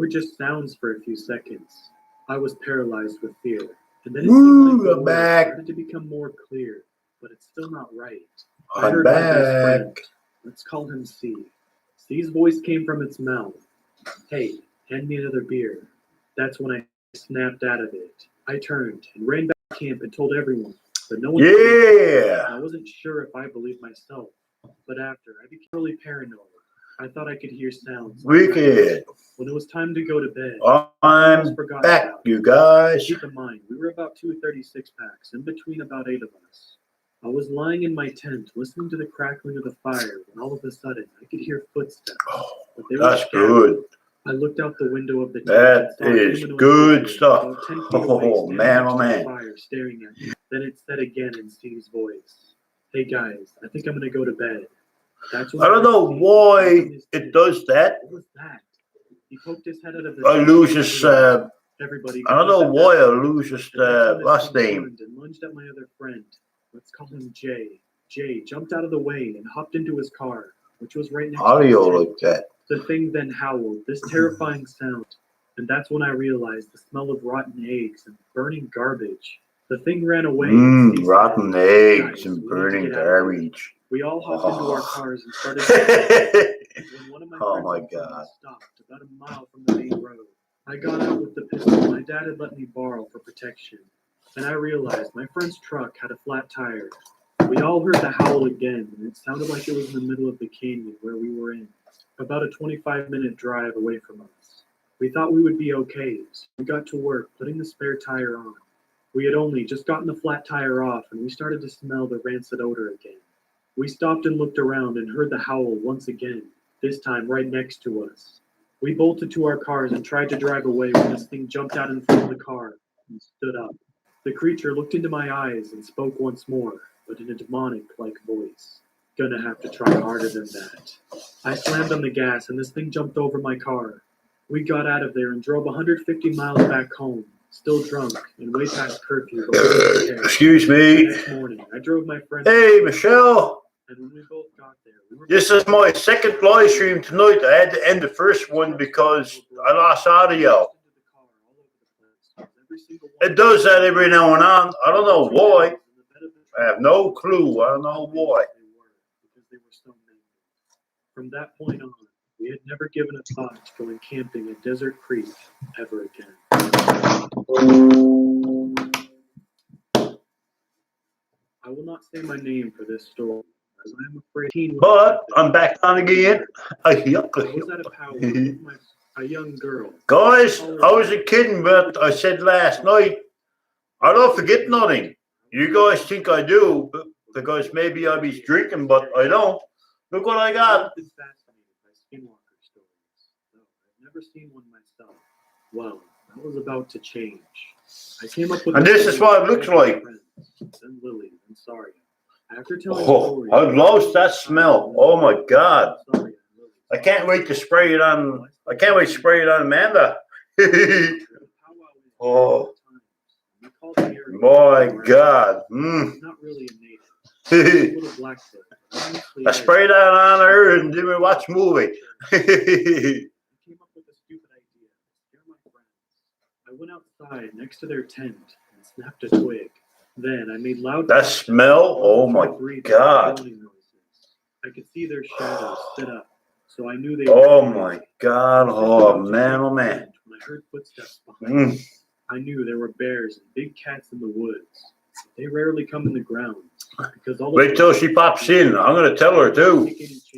were just sounds for a few seconds. I was paralyzed with fear, and then it seemed like the I'm words back. started to become more clear, but it's still not right. I I'm heard my best friend. back. Let's call him C. C's voice came from its mouth. Hey, hand me another beer. That's when I snapped out of it. I turned and ran back to camp and told everyone, but no one believed me. Yeah. I wasn't sure if I believed myself, but after, I became really paranoid. I thought I could hear sounds. Wicked. When it was time to go to bed, I'm almost forgot back, about you it. guys. Keep in mind, we were about 2 36 packs, in between about 8 of us. I was lying in my tent, listening to the crackling of the fire, when all of a sudden, I could hear footsteps. But they were That's scattered. good. I looked out the window of the tent That and saw a is humanoid good figure stuff. about 10 feet away, Oh, standing man, next oh, to the man. fire, staring at me. Then it said again in Steve's voice, "Hey guys, I think I'm gonna go to bed." That's when I don't know Steve why jumped from his it tent. does that. What was that? He poked his head out of the I tent. lose his, Everybody I got don't know up at why that I point. lose his And that's when last this thing name. turned and lunged at my other friend. Let's call him Jay. Jay jumped out of the way and hopped into his car, which was right next to his Audio tent. like that. The thing then howled, this terrifying sound, and that's when I realized the smell of rotten eggs and burning garbage. The thing ran away and Steve Rotten said, eggs "Guys, and we need to burning get out of here." garbage. We all hopped into our Oh, cars and started driving. When one of my oh friends my and family God. stopped about a mile from the main road, I got out with the pistol my dad had let me borrow for protection, and I realized my friend's truck had a flat tire. We all heard the howl again, and it sounded like it was in the middle of the canyon where we were in, about a 25-minute drive away from us. We thought we would be okay, so we got to work putting the spare tire on. We had only just gotten the flat tire off, and we started to smell the rancid odor again. We stopped and looked around and heard the howl once again, this time right next to us. We bolted to our cars and tried to drive away when this thing jumped out in front of the car and stood up. The creature looked into my eyes and spoke once more, but in a demonic-like voice. Gonna have to try harder than that. I slammed on the gas and this thing jumped over my car. We got out of there and drove 150 miles back home, still drunk and way past curfew, but we didn't care. Excuse The me. next morning, I drove my friend. Hey, Michelle. And when we both got there, we were This is my second live stream tonight. I had to end the first one because I lost audio. It does that every now and then. I don't know why. I have no clue. I don't know why. From that point on, we had never given a thought to going camping at Desert Creek ever again. I will not say my name for this story, as I am afraid. But I'm back on again. I was at a powwow with a young girl. Guys, I wasn't kidding, but I said last night, I don't forget nothing. You guys think I do, because maybe I be drinking, but I don't. Look what I got. I've been fascinated by skinwalker stories, though I've never seen one myself. Well, that was about to change. I came up with. And this is what it looks like. Then Lily, and sorry. After telling Oh, I've lost that smell. Oh my God. I can't wait to spray it on. I can't wait to spray it on Amanda. Oh, my God. Not really a native. A little Blackfoot. I sprayed that on her and then we watch a movie. I came up with a stupid idea. Scare my friends. I went outside next to their tent and snapped a twig. Then I made loud. That smell? Oh my God. I could see their shadows sit up, so I knew they were. Oh my God. Oh man, oh man. When I heard footsteps behind me, I knew there were bears and big cats in the woods. They rarely come in the ground. Wait till she pops in. I'm going to tell her too.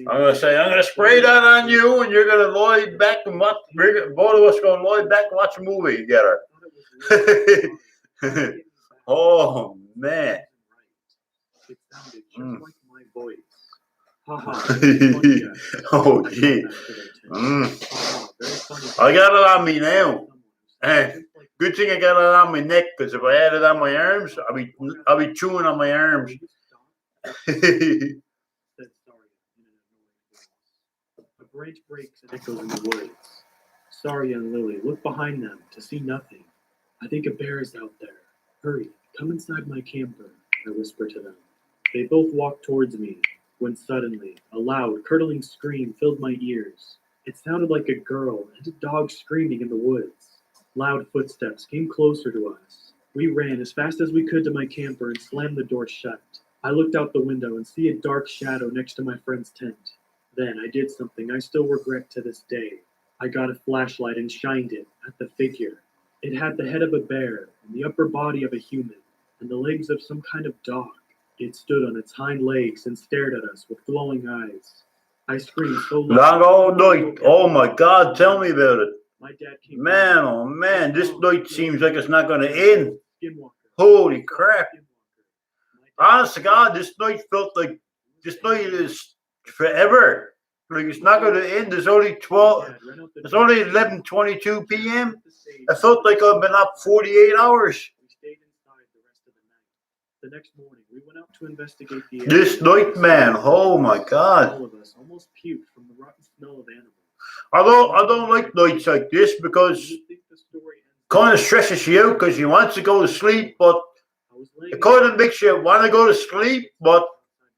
I'm going to say, I'm going to spray that on you and you're going to lie back and watch. Both of us going to lie back and watch a movie together. Oh, man. It sounded just like my voice. Ha Oh, gee. I got it on me now. Good thing I got it on my neck, because if I had it on my arms, I'll be chewing on my arms. A branch breaks and echoes in the woods. Sorry, and Lily, look behind them to see nothing. I think a bear is out there. Hurry, come inside my camper, I whisper to them. They both walked towards me, when suddenly a loud, curdling scream filled my ears. It sounded like a girl and a dog screaming in the woods. Loud footsteps came closer to us. We ran as fast as we could to my camper and slammed the door shut. I looked out the window and see a dark shadow next to my friend's tent. Then I did something I still regret to this day. I got a flashlight and shined it at the figure. It had the head of a bear and the upper body of a human and the legs of some kind of dog. It stood on its hind legs and stared at us with glowing eyes. I screamed so loud. Long old night. Oh my God, tell me about it. My dad came. Man, oh man, this night seems like it's not going to end. Skinwalker. Holy crap. Honest to God, this night felt like this night is forever. Like it's not going to end. There's only 11:22 p.m. I felt like I've been up 48 hours. We stayed inside the rest of the night. The next morning, we went out to investigate the area. This night, man, oh my God. All of us almost puked from the rotten smell of animals. I don't like nights like this because it kind of stresses you out because you want to go to sleep, but it kind of makes you want to go to sleep. But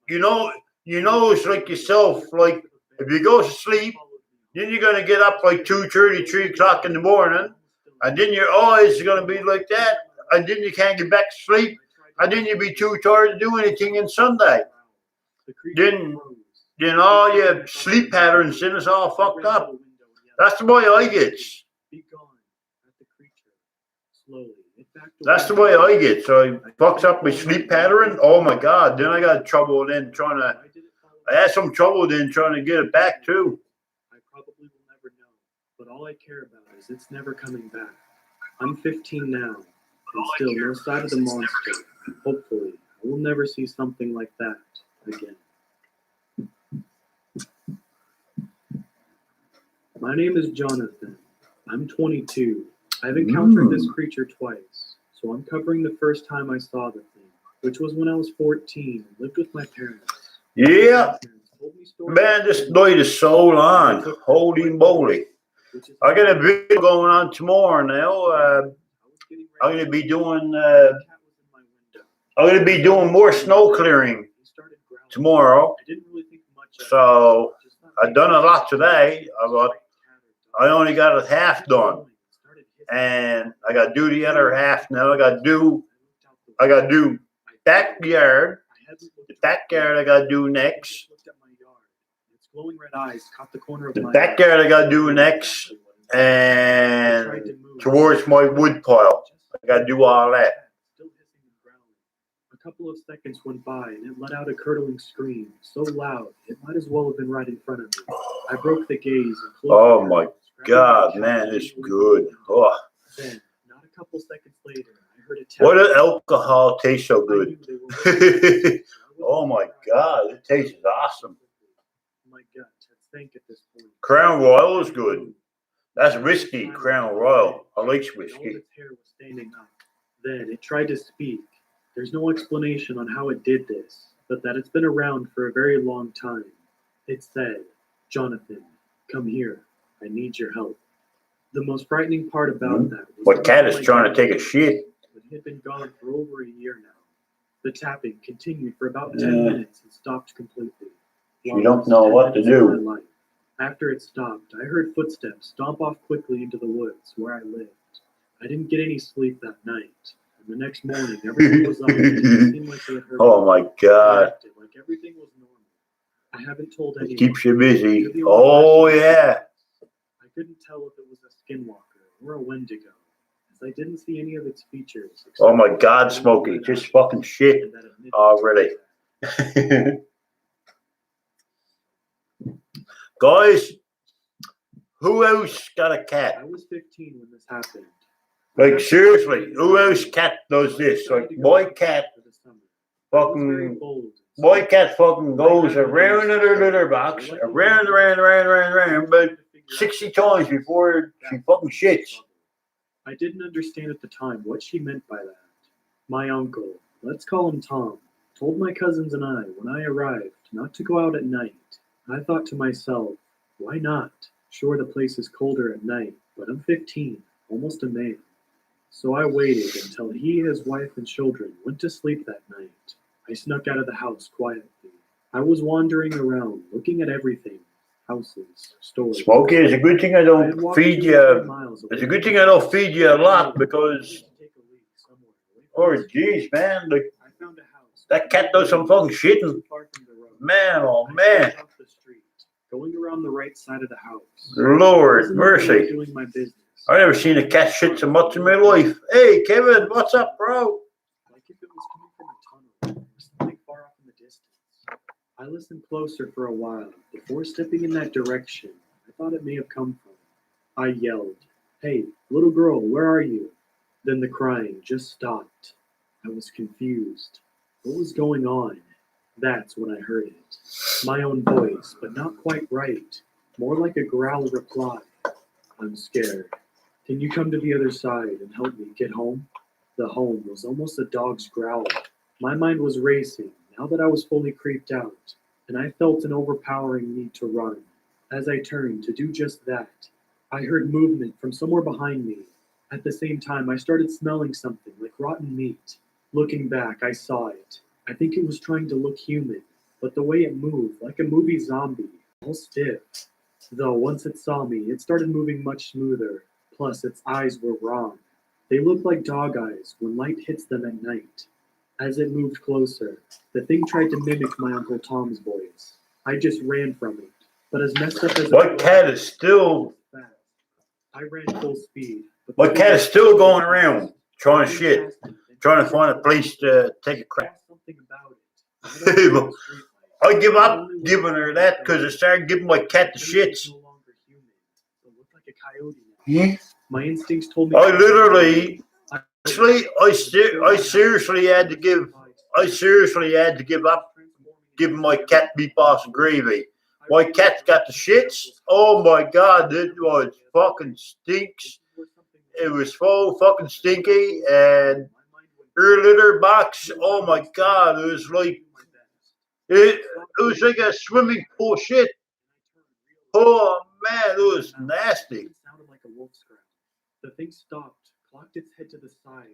you know, it's like yourself. Like if you go to sleep, then you're gonna get up like 2:30, 3 o'clock in the morning, and then your eyes are gonna be like that, and then you can't get back to sleep, and then you'll be too tired to do anything on Sunday. Then all your sleep patterns then is all fucked up. That's the way I get. That's the way I get. So it fucks up my sleep pattern. Oh my God. Then I got trouble then I had some trouble then trying to get it back too. I probably will never know, but all I care about is it's never coming back. I'm 15 now, and still no sight of the monster. Hopefully, I will never see something like that again. My name is Jonathan. I'm 22. I've encountered this creature twice, so I'm covering the first time I saw the thing, which was when I was 14 and lived with my parents. Yeah. Man, this night is so long. Holy moly. I got a video going on tomorrow now. I'm going to be doing more snow clearing tomorrow. So I've done a lot today. I only got a half done, and I got to do the other half now. I got to do backyard. The backyard I got to do next. The backyard I got to do next, and towards my wood pile. I got to do all that. A couple of seconds went by, and it let out a curdling scream, so loud it might as well have been right in front of me. I broke the gaze and closed Oh my God, man, it's good. Oh. Then, not a couple seconds later, I heard a Why does alcohol taste so good? Oh my God, it tastes awesome. My gut had sank at this point. Crown Royal is good. That's whiskey, Crown Royal. I like whiskey. All its hair was standing up. Then it tried to speak. There's no explanation on how it did this, but that it's been around for a very long time. It said, "Jonathan, come here. I need your help." The most frightening part about that was What cat is trying to take a shit? But he had been gone for over a year now. The tapping continued for about 10 minutes and stopped completely. You don't know what to do. After it stopped, I heard footsteps stomp off quickly into the woods where I lived. I didn't get any sleep that night. And the next morning, everything was up. It seemed like they had heard Oh my God. like everything was normal. I haven't told anyone. It keeps you busy. Oh yeah. I couldn't tell if it was a skinwalker or a wendigo, as I didn't see any of its features. Oh my God, Smokey, just fucking shit already. Guys, who else got a cat? I was 15 when this happened. Like seriously, who else cat does this? Like my cat fucking goes around the litter box, around, about 60 times before she fucking shits. I didn't understand at the time what she meant by that. My uncle, let's call him Tom, told my cousins and I when I arrived not to go out at night. I thought to myself, why not? Sure, the place is colder at night, but I'm 15, almost a man. So I waited until he, his wife, and children went to sleep that night. I snuck out of the house quietly. I was wandering around, looking at everything. houses, stores. Smokey, it's a good thing I I had don't walked feed 2 or 3 you. miles away It's a from good the thing I don't feed you a house. lot I because, needed to take a leak somewhere away from oh the street. jeez, man, like I found a house that cat does some fucking shitting. not too far from the road. Man, oh I man, stepped off the street, going around the right side of the house. I Lord wasn't looking like mercy. doing my business. I never seen a cat shit so much in my life. Hey, Kevin, what's up, bro? Like if it was coming from a tunnel or something far off in the distance. I listened closer for a while before stepping in that direction I thought it may have come from. I yelled, "Hey, little girl, where are you?" Then the crying just stopped. I was confused. What was going on? That's when I heard it. My own voice, but not quite right. More like a growl reply. "I'm scared. Can you come to the other side and help me get home?" The home was almost a dog's growl. My mind was racing now that I was fully creeped out, and I felt an overpowering need to run. As I turned to do just that, I heard movement from somewhere behind me. At the same time, I started smelling something like rotten meat. Looking back, I saw it. I think it was trying to look human, but the way it moved, like a movie zombie, all stiff. Though once it saw me, it started moving much smoother. Plus, its eyes were wrong. They looked like dog eyes when light hits them at night. As it moved closer, the thing tried to mimic my Uncle Tom's voice. I just ran from it. But as messed up as My cat is still, I ran full speed. But my cat is still going around trying to shit, trying to find a place to take a crap. Something about it. I give up giving her that because I started giving my cat the shits. No longer human. It looked like a coyote now. My instincts told me. I literally, I seriously had to give up giving my cat meatballs and gravy. My cat's got the shits. Oh my god, it was fucking stinks. It was so fucking stinky, and her litter box. Oh my god, it was like it was like a swimming pool shit. Oh man, it was nasty. It sounded like a wolf's growl. The thing stopped, cocked its head to the side.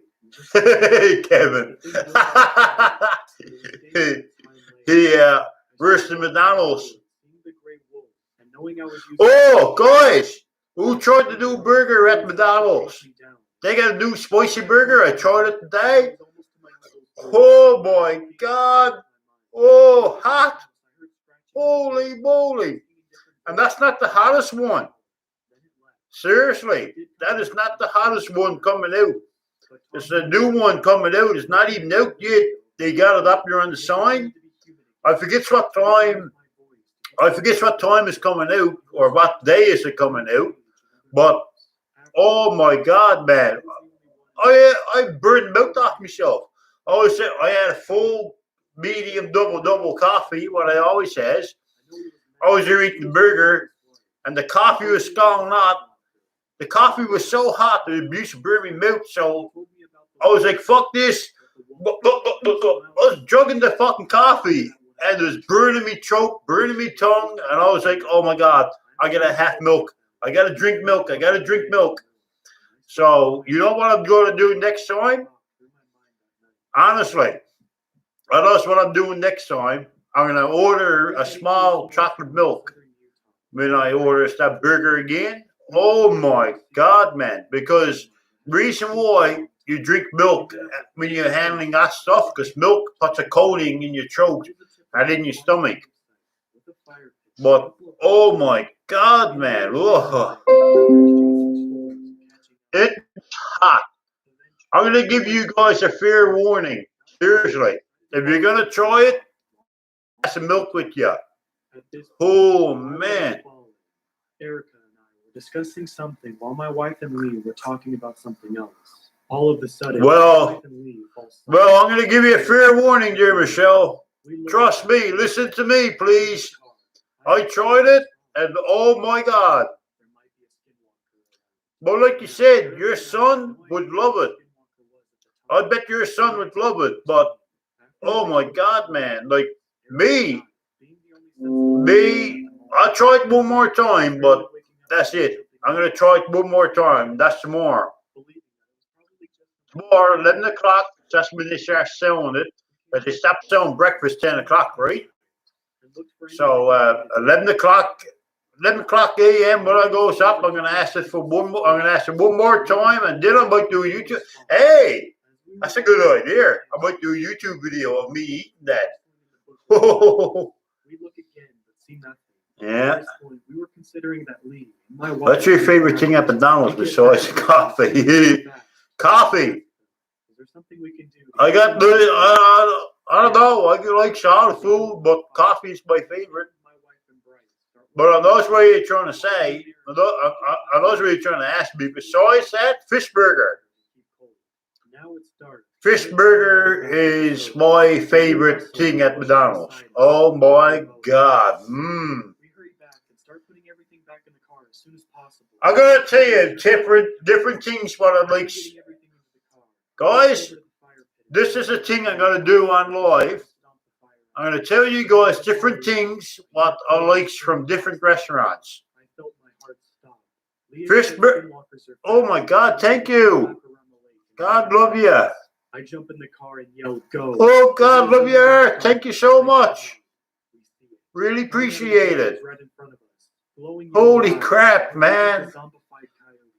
Hey, Kevin. Where's the McDonald's? Oh, guys, who tried the new burger at McDonald's? They got a new spicy burger. I tried it today. Oh my god. Oh, hot. Holy moly. And that's not the hottest one. Seriously, that is not the hottest one coming out. It's a new one coming out. It's not even out yet. They got it up here on the sign. I forget what time is coming out or what day is it coming out. But oh my god, man. I burned mouth off myself. I had a full medium double coffee, what I always says. I was here eating the burger and the coffee was scalding hot. The coffee was so hot that it used to burn my mouth, so I was like, fuck this. I was chugging the fucking coffee and it was burning me throat, burning me tongue, and I was like, oh my god, I gotta have milk. I gotta drink milk. So, you know what I'm gonna do next time? Honestly, that's what I'm doing next time. I'm gonna order a small chocolate milk when I order that burger again. Oh my god, man. Because reason why you drink milk when you're handling that stuff, because milk puts a coating in your throat and in your stomach. But oh my god, man. Oh. It's hot. I'm gonna give you guys a fair warning. Seriously. If you're gonna try it, have some milk with you. Oh man. Erica and I were discussing something while my wife and Lee were talking about something else. All of a sudden, well, I'm going to give you a fair warning, dear Michelle. Trust me. Listen to me, please. I tried it, and oh my God. But like you said, your son would love it. I bet your son would love it. But oh my God, man. Like me, I tried one more time, but that's it. I'm going to try it one more time. That's tomorrow. Tomorrow, 11 o'clock, that's when they start selling it. But they stopped selling breakfast 10 o'clock, right? So 11 o'clock 11 o'clock a.m. when I goes up, I'm gonna ask it for one more. I'm gonna ask it one more time, and then I might do a YouTube. Hey, that's a good idea. I might do a YouTube video of me eating that. We look again, but see nothing. Yeah. At this point, we were considering that lead. My What's your favorite thing at McDonald's besides coffee? Coffee. Is there something we can do? I got the. I don't know. I like solid food, but coffee is my favorite. But I know what you're trying to say. I know what you're trying to ask me. Besides that, fish burger. Now it's dark. Fish burger is my favorite thing at McDonald's. Oh my God. Mmm. We hurry back and start putting everything back in the car as soon as possible. I'm gonna tell you different things what I like. Guys, this is a thing I'm gonna do on live. I'm gonna tell you guys different things what I like from different restaurants. I felt my heart stop. Fish burger. Oh my God! Thank you. God love you. I jump in the car and yell, "Go!" Oh God love you. Thank you so much. Really appreciate it. Holy crap, man.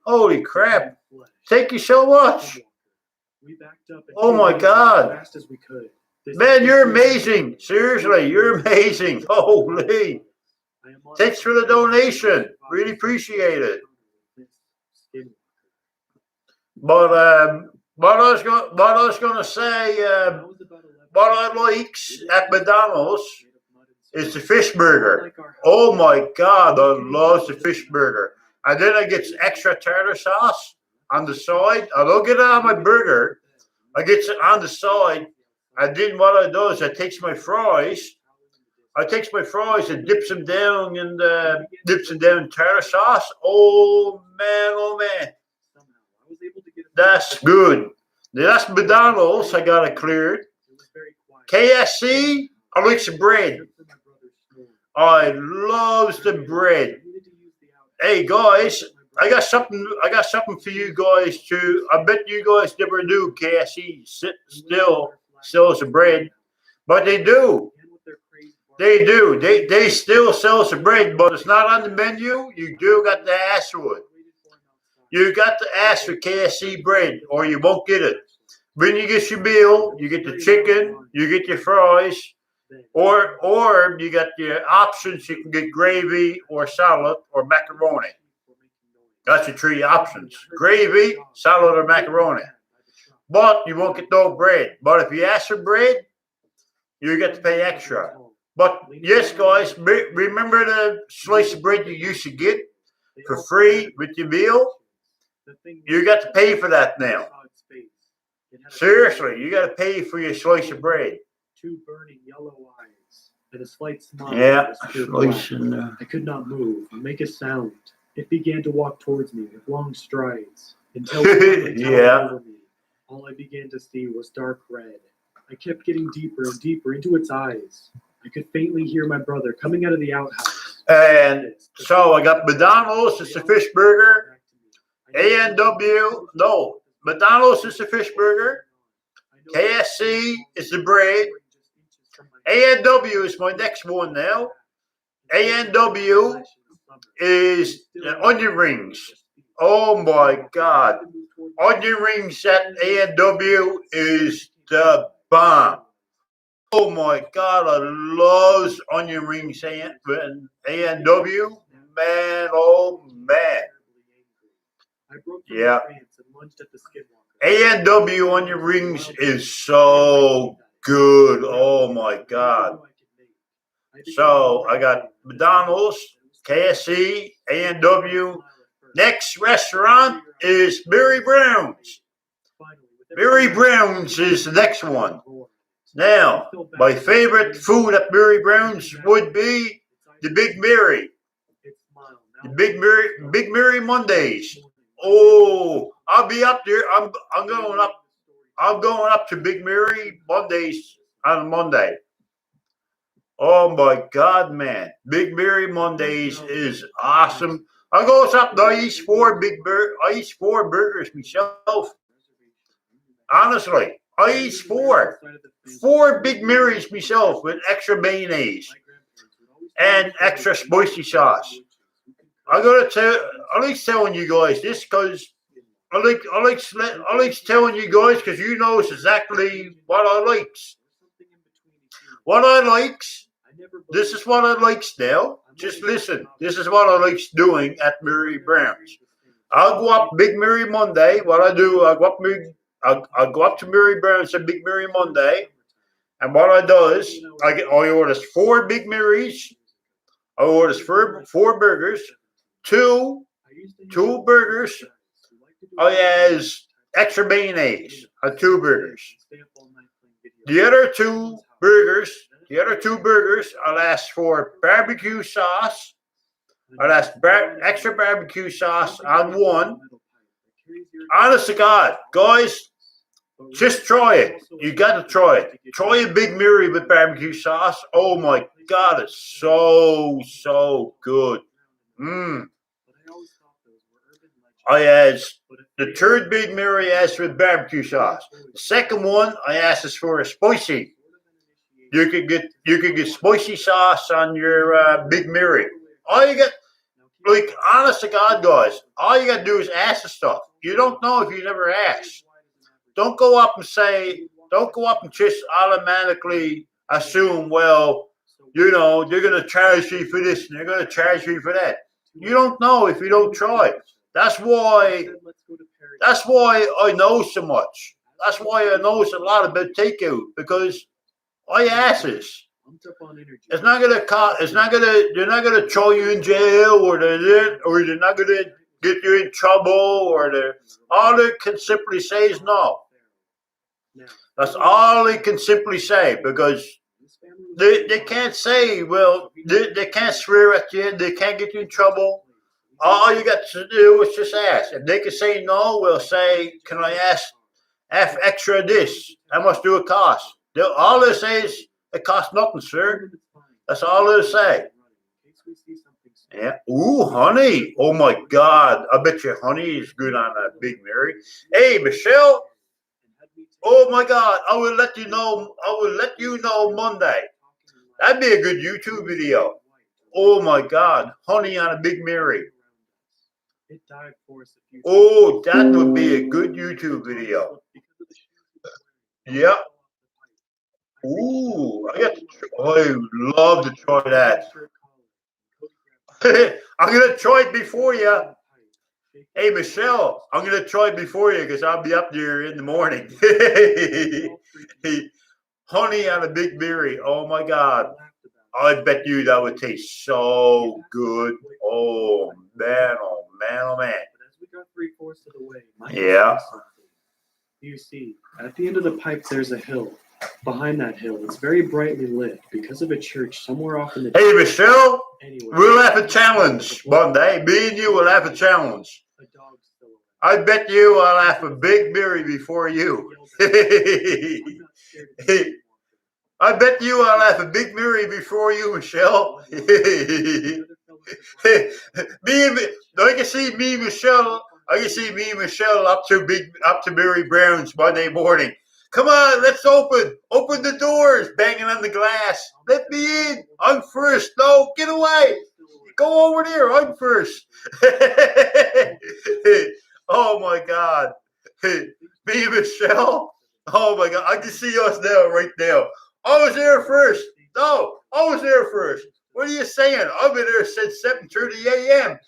Holy crap. Thank you so much. Oh my God. Man, you're amazing. Seriously, you're amazing. Holy. Thanks for the donation. Really appreciate it. But what I was gonna say, what I like at McDonald's is the fish burger. Oh my God, I love the fish burger. And then I get extra tartar sauce on the side. I don't get it on my burger. I get it on the side. And then what I do is I takes my fries. And dips them down in tartar sauce. Oh man. That's good. That's McDonald's. I got it cleared. KFC, I like the bread. I loves the bread. Hey guys, I got something for you guys too. I bet you guys never knew KFC still sells the bread, but they do. They do. They still sell the bread, but it's not on the menu. You do got to ask for it. You got to ask for KFC bread, or you won't get it. When you get your meal, you get the chicken, you get your fries, or you got your options. You can get gravy or salad or macaroni. That's your three options: gravy, salad, or macaroni. But you won't get no bread. But if you ask for bread, you get to pay extra. But yes, guys, remember the slice of bread you used to get for free with your meal? You got to pay for that now. Seriously, you got to pay for your slice of bread. Two burning yellow eyes and a slight smile. Yeah, I could not move or make a sound. It began to walk towards me with long strides until over me. All I began to see was dark red. I kept getting deeper and deeper into its eyes. I could faintly hear my brother coming out of the outhouse. And so I got McDonald's, it's a fish burger. A&W, no, McDonald's is a fish burger. KFC is the bread. A&W is my next one now. A&W is the onion rings. Oh my God. Onion rings at A&W is the bomb. Oh my God, I love onion rings at A&W. Man, oh man. Yeah. A&W onion rings is so good. Oh my God. So I got McDonald's, KFC, A&W. Next restaurant is Mary Brown's. Mary Brown's is the next one. Now, my favorite food at Mary Brown's would be the Big Mary. The Big Mary Mondays. Oh, I'll be up there. I'm going up to Big Mary Mondays on Monday. Oh my God, man. Big Mary Mondays is awesome. I goes up to I eat 4 burgers myself. Honestly, I eat 4 Big Marys myself with extra mayonnaise and extra spicy sauce. I like telling you guys this because I like telling you guys because you know exactly what I likes. What I likes. This is what I likes now. Just listen. This is what I likes doing at Mary Brown's. I'll go up Big Mary Monday. What I do, I go up to Mary Brown's on Big Mary Monday, and what I do is I orders 4 Big Marys. I orders four burgers, two burgers. I has extra mayonnaise on 2 burgers. The other two burgers, I'll ask for barbecue sauce. I'll ask extra barbecue sauce on 1. Honest to God, guys, just try it. You got to try it. Try a Big Mary with barbecue sauce. Oh my God, it's so good. I asked the 3rd Big Mary asked with barbecue sauce. The 2nd one I asked is for a spicy. You could get spicy sauce on your Big Mary. All you got, like, honest to God, guys, all you got to do is ask the stuff. You don't know if you never ask. Don't go up and just automatically assume, well, you know, they're going to charge you for this and they're going to charge you for that. You don't know if you don't try. That's why I know so much. That's why I know a lot about takeout, because I asses. It's not gonna cost. They're not gonna throw you in jail, or they're not gonna get you in trouble, all they can simply say is no. That's all they can simply say, because they can't say, well, they can't swear at you, they can't get you in trouble. All you got to do is just ask. If they can say no, we'll say, can I ask extra this? How much do it cost? All they say is, it costs nothing, sir. That's all they'll say. Yeah. Ooh, honey. Oh my God. I bet you honey is good on a Big Mary. Hey, Michelle. Oh my God. I will let you know Monday. That'd be a good YouTube video. Oh my God. Honey on a Big Mary. Oh, that would be a good YouTube video. Yeah. Ooh, I love to try that. I'm going to try it before you. Hey, Michelle, I'm going to try it before you because I'll be up there in the morning. Honey on a Big Mary. Oh, my God. I bet you that would taste so good. Oh, man, oh, man, oh, man. Yeah. You see, at the end of the pipe, there's a hill. Behind that hill, it's very brightly lit because of a church somewhere off in the... Hey, Michelle, we'll have a challenge Monday. Me and you will have a challenge. I bet you I'll have a Big Mary before you. I bet you I'll have a Big Mary before you, Michelle. I can see me and Michelle up to Mary Brown's Monday morning. Come on, let's open the doors, banging on the glass. Let me in. I'm first. No, get away. Go over there. I'm first. Oh my God. Me and Michelle. Oh my God. I can see us now, right now. I was there first. No, I was there first. What are you saying? I've been there since 7:30 a.m.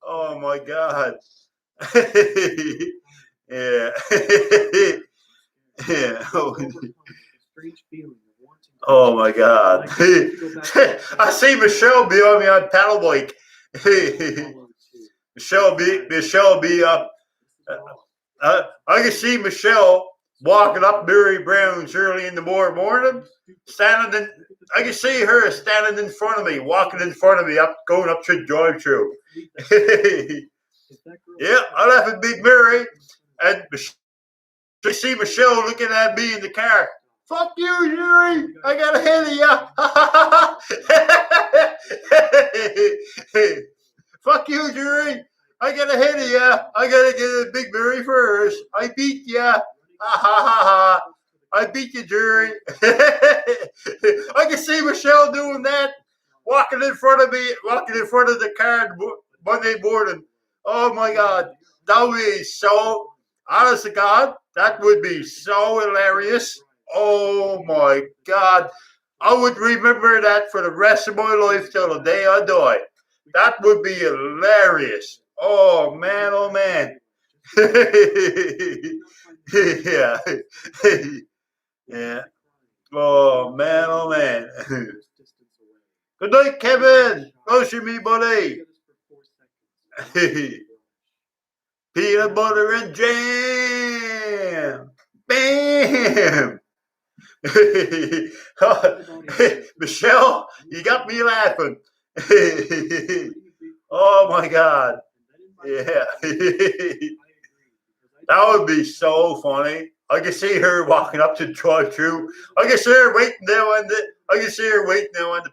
Oh my God. Yeah. Yeah. Oh my God. I see Michelle be on me on paddle bike. Michelle be up. I can see Michelle walking up Mary Brown's early in the morning, I can see her standing in front of me, walking in front of me, going up to the drive-thru. Yeah, I left a Big Mary, and I see Michelle looking at me in the car. Fuck you, Gerry! I got ahead of you. Fuck you, Gerry! I got ahead of you. I gotta get a Big Mary first. I beat ya. I beat you, Gerry. I can see Michelle doing that. walking in front of the car Monday morning. Oh my God, that would be so. Honest to God, that would be so hilarious. Oh my God, I would remember that for the rest of my life till the day I die. That would be hilarious. Oh man, oh man. Yeah. Yeah. Oh man, oh man. Good night, Kevin. Close to me, buddy. Peanut butter and jam. Bam. Michelle, you got me laughing. Oh my God. Yeah. That would be so funny. I can see her walking up to the drive-through. I can see her waiting there in the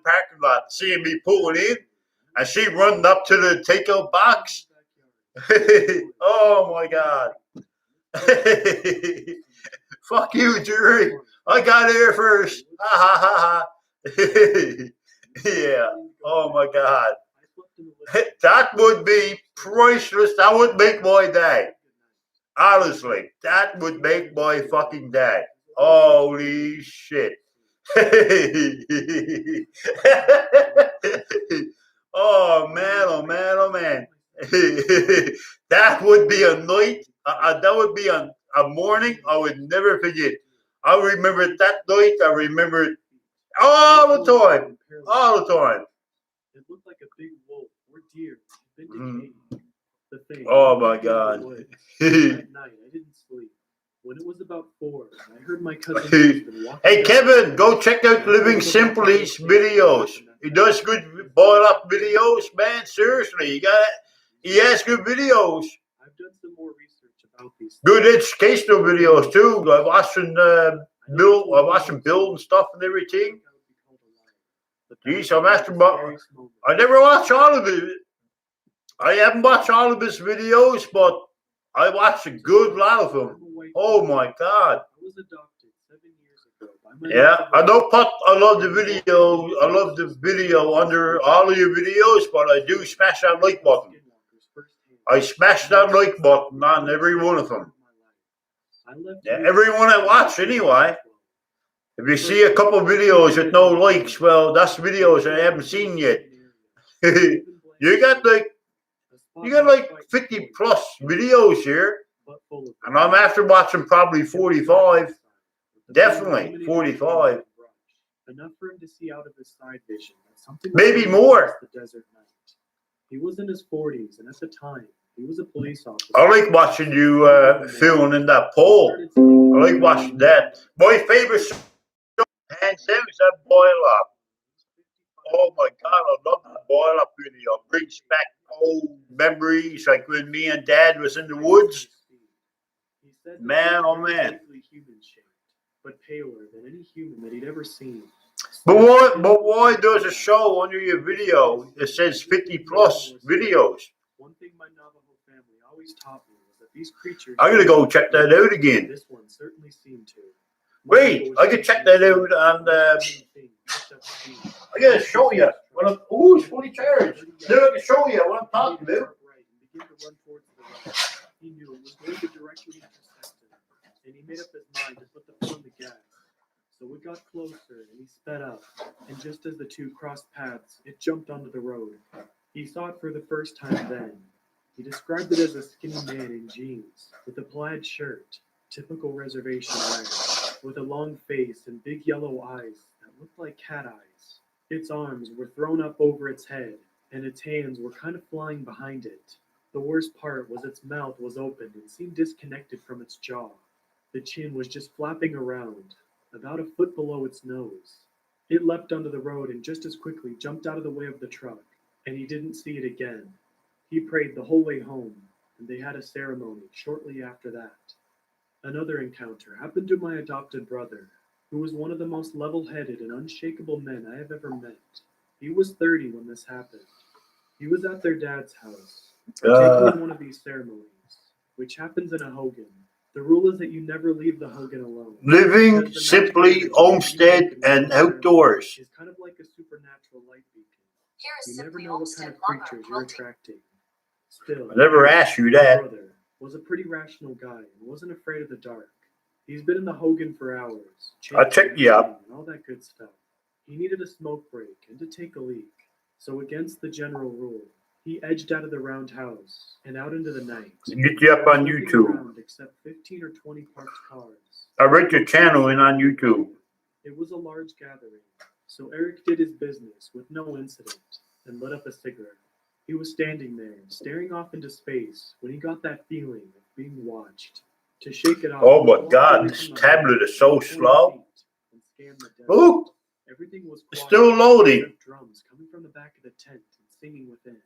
parking lot, seeing me pulling in, and she running up to the takeout box. Oh my God. Fuck you, Jerry. I got here first. Ha ha ha ha. Yeah. Oh my God. That would be priceless. That would make my day. Honestly, that would make my fucking day. Holy shit. Oh man, oh man, oh man. That would be a night. That would be a morning I would never forget. I remember that night. I remember it all the time. All the time. It looked like a big wolf or deer. The thing. Oh my God. At night, I didn't sleep. When it was about 4, I heard my cousin walking. Hey Kevin, go check out Living Simply's videos. He does good boiled up videos, man. Seriously, he has good videos. I've done some more research about these. Good educational videos too. I watched him build and stuff and everything. Geez, I'm asking about. I never watched all of it. I haven't watched all of his videos, but I watched a good lot of them. Oh my God. I was adopted 7 years ago by my Yeah, I love the video. I love the video under all of your videos, but I do smash that like button. I smash that like button on every one of them. Yeah, every one I watch anyway. If you see a couple videos with no likes, well, that's videos I haven't seen yet. You got like 50 plus videos here, and I'm after watching probably 45. Definitely 45. Enough for him to see out of his side vision. Maybe more. The desert night. He was in his 40s, and at the time, he was a police officer. I like watching you filming in that pole. I like watching that. My favorite show, hands down, is that Boil Up. Oh my God, I love that Boil Up video. Brings back old memories, like when me and Dad was in the woods. Man, oh man. But paler than any human that he'd ever seen. But why does a show under your video that says 50 plus videos? One thing my Navajo family always taught me was that these creatures. I'm gonna go check that out again. This one certainly seemed to. Wait, I can check that out and I gotta show you. It's fully charged. Now I can show you what I'm talking about. He knew it was going to directly intersect him, and he made up his mind to put the foot on the gas. So it got closer, and he sped up, and just as the two crossed paths, it jumped onto the road. He saw it for the first time then. He described it as a skinny man in jeans, with a plaid shirt, typical reservation wear, with a long face and big yellow eyes that looked like cat eyes. Its arms were thrown up over its head, and its hands were kind of flying behind it. The worst part was its mouth was open and seemed disconnected from its jaw. The chin was just flapping around, about a foot below its nose. It leapt onto the road and just as quickly jumped out of the way of the truck, and he didn't see it again. He prayed the whole way home, and they had a ceremony shortly after that. Another encounter happened to my adopted brother, who was one of the most level-headed and unshakable men I have ever met. He was 30 when this happened. He was at their dad's house, partaking in one of these ceremonies, which happens in a hogan. The rule is that you never leave the hogan alone. Living simply, homestead, and outdoors. It's kind of like a supernatural light beacon. You never know what kind of creatures you're attracting. Still, I never asked you my that. brother was a pretty rational guy and wasn't afraid of the dark. He's been in the Hogan for hours. I'll check you up. And all that good stuff. He needed a smoke break and to take a leak. So against the general rule, he edged out of the roundhouse and out into the night. Get you up on Nothing YouTube. around except 15 or 20 parked cars. I read your channel in on YouTube. It was a large gathering, so Eric did his business with no incident and lit up a cigarette. He was standing there, staring off into space, when he got that feeling of being watched. To shake it off, Oh my he walked God, away this from the tablet house is so 20 slow. feet and scanned the desert. Ooh, Everything was it's quiet, still loading. except drums coming from the back of the tent and singing within.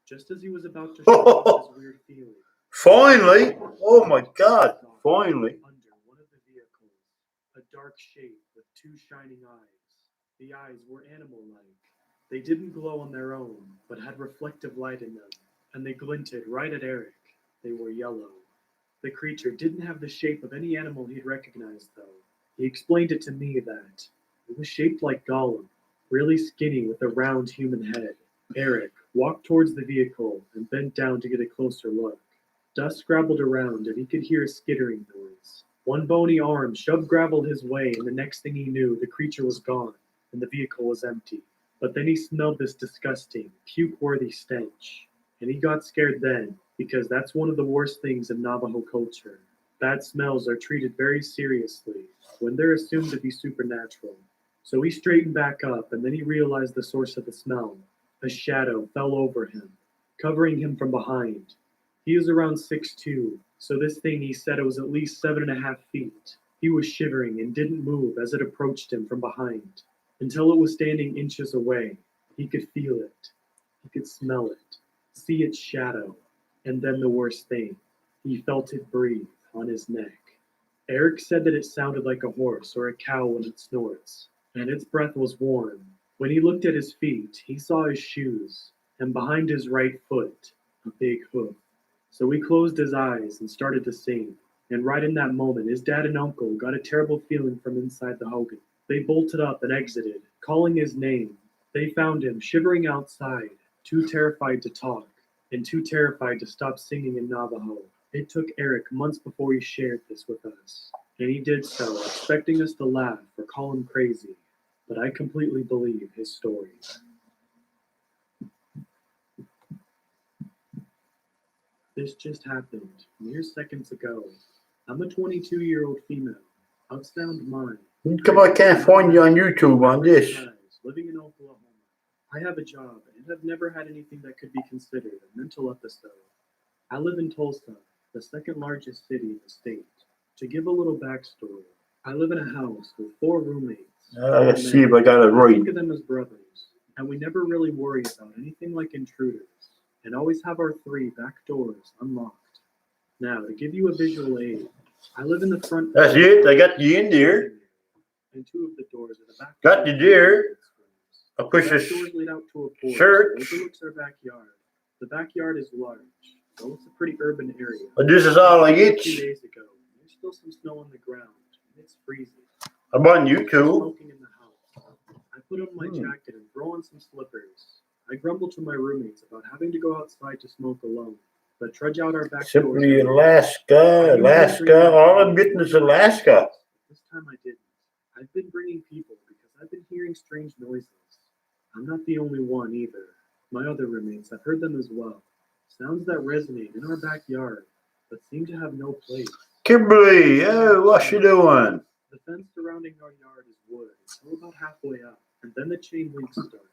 Just as he was about to shake off his weird feeling, Finally. Oh my God, finally. under one of the vehicles, a dark shape with two shining eyes. The eyes were animal-like. They didn't glow on their own, but had reflective light in them, and they glinted right at Eric. They were yellow. The creature didn't have the shape of any animal he'd recognized, though. He explained it to me that it was shaped like Gollum, really skinny with a round human head. Eric walked towards the vehicle and bent down to get a closer look. Dust scrabbled around, and he could hear a skittering noise. One bony arm shoved gravel his way, and the next thing he knew, the creature was gone, and the vehicle was empty. But then he smelled this disgusting, puke-worthy stench, and he got scared then, because that's one of the worst things in Navajo culture. Bad smells are treated very seriously when they're assumed to be supernatural. So he straightened back up, and then he realized the source of the smell. A shadow fell over him, covering him from behind. He is around 6'2", so this thing, he said it was at least 7.5 feet. He was shivering and didn't move as it approached him from behind, until it was standing inches away. He could feel it. He could smell it, see its shadow, and then the worst thing, he felt it breathe on his neck. Eric said that it sounded like a horse or a cow when it snorts, and its breath was warm. When he looked at his feet, he saw his shoes, and behind his right foot, a big hoof. So he closed his eyes and started to sing. And right in that moment, his dad and uncle got a terrible feeling from inside the Hogan. They bolted up and exited, calling his name. They found him shivering outside, too terrified to talk, and too terrified to stop singing in Navajo. It took Eric months before he shared this with us, and he did so, expecting us to laugh or call him crazy. But I completely believe his story. This just happened mere seconds ago. I'm a 22-year-old female, of sound mind. Come on, I can't find you on YouTube on this. Living in Oklahoma. I have a job and have never had anything that could be considered a mental episode. I live in Tulsa, the second largest city in the state. To give a little backstory, I live in a house with 4 roommates. Let's see if I got it right. Think of them as brothers, and we never really worry about anything like intruders, and always have our 3 back doors unlocked. Now, to give you a visual aid, I live in the front. That's it. I got you in there. And 2 of the doors are the back. Got you there. I'll push The this back doors lead out to a porch shirt. that overlooks our backyard. The backyard is large, so it's a pretty urban area. But this is all I get. 2 days ago, there's still some snow on the ground, and it's freezing. I'm on YouTube. Smoking in the house. I put on my jacket and throw on some slippers. I grumble to my roommates about having to go outside to smoke alone, but trudge out our back Simply doors. Alaska, Alaska. All I'm getting is Alaska. This time I didn't. I've been bringing people because I've been hearing strange noises. I'm not the only one either. My other roommates, I've heard them as well. Sounds that resonate in our backyard, but seem to have no place. Kimberly, oh, what you doing? The fence surrounding our yard is wood until about halfway up, and then the chain links start.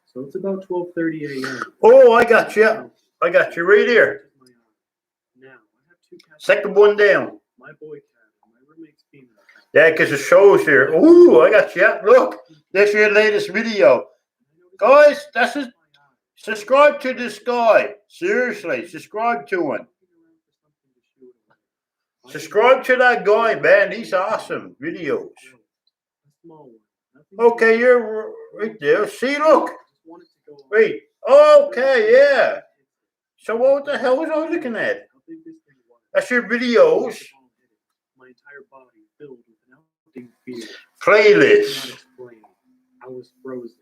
So it's about 12:30 a.m. Oh, I got you. I got you right here. Now, I have 2 cats. Second one down. My boy cat and my roommate's female cat. Yeah, because it shows here. Ooh, I got you. Look, that's your latest video. Guys, that's it. Subscribe to this guy. Seriously, subscribe to him. Subscribe to that guy, man. He's awesome videos. Okay, you're right there. See, look. Wait. Okay, yeah. So what the hell was I looking at? That's your videos. My entire body filled with an outdated fear. Playlist. I was frozen.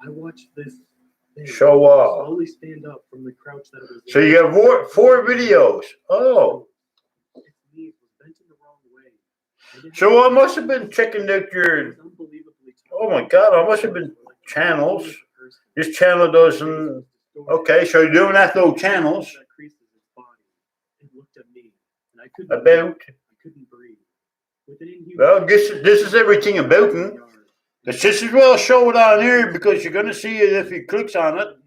I watched this Then Show I off. slowly stand up from the crouch that I was So you have four videos. Oh. Its knees was bent in the wrong way. And it had So I must have been checking out your. unbelievably Oh my God! I must have been channels. This channel doesn't. Okay, so you're doing that those channels It looked at me, and I about. couldn't breathe. With an inhuman Well, this is everything about it. Let's just as well show it on here because you're gonna see it if you clicks on it.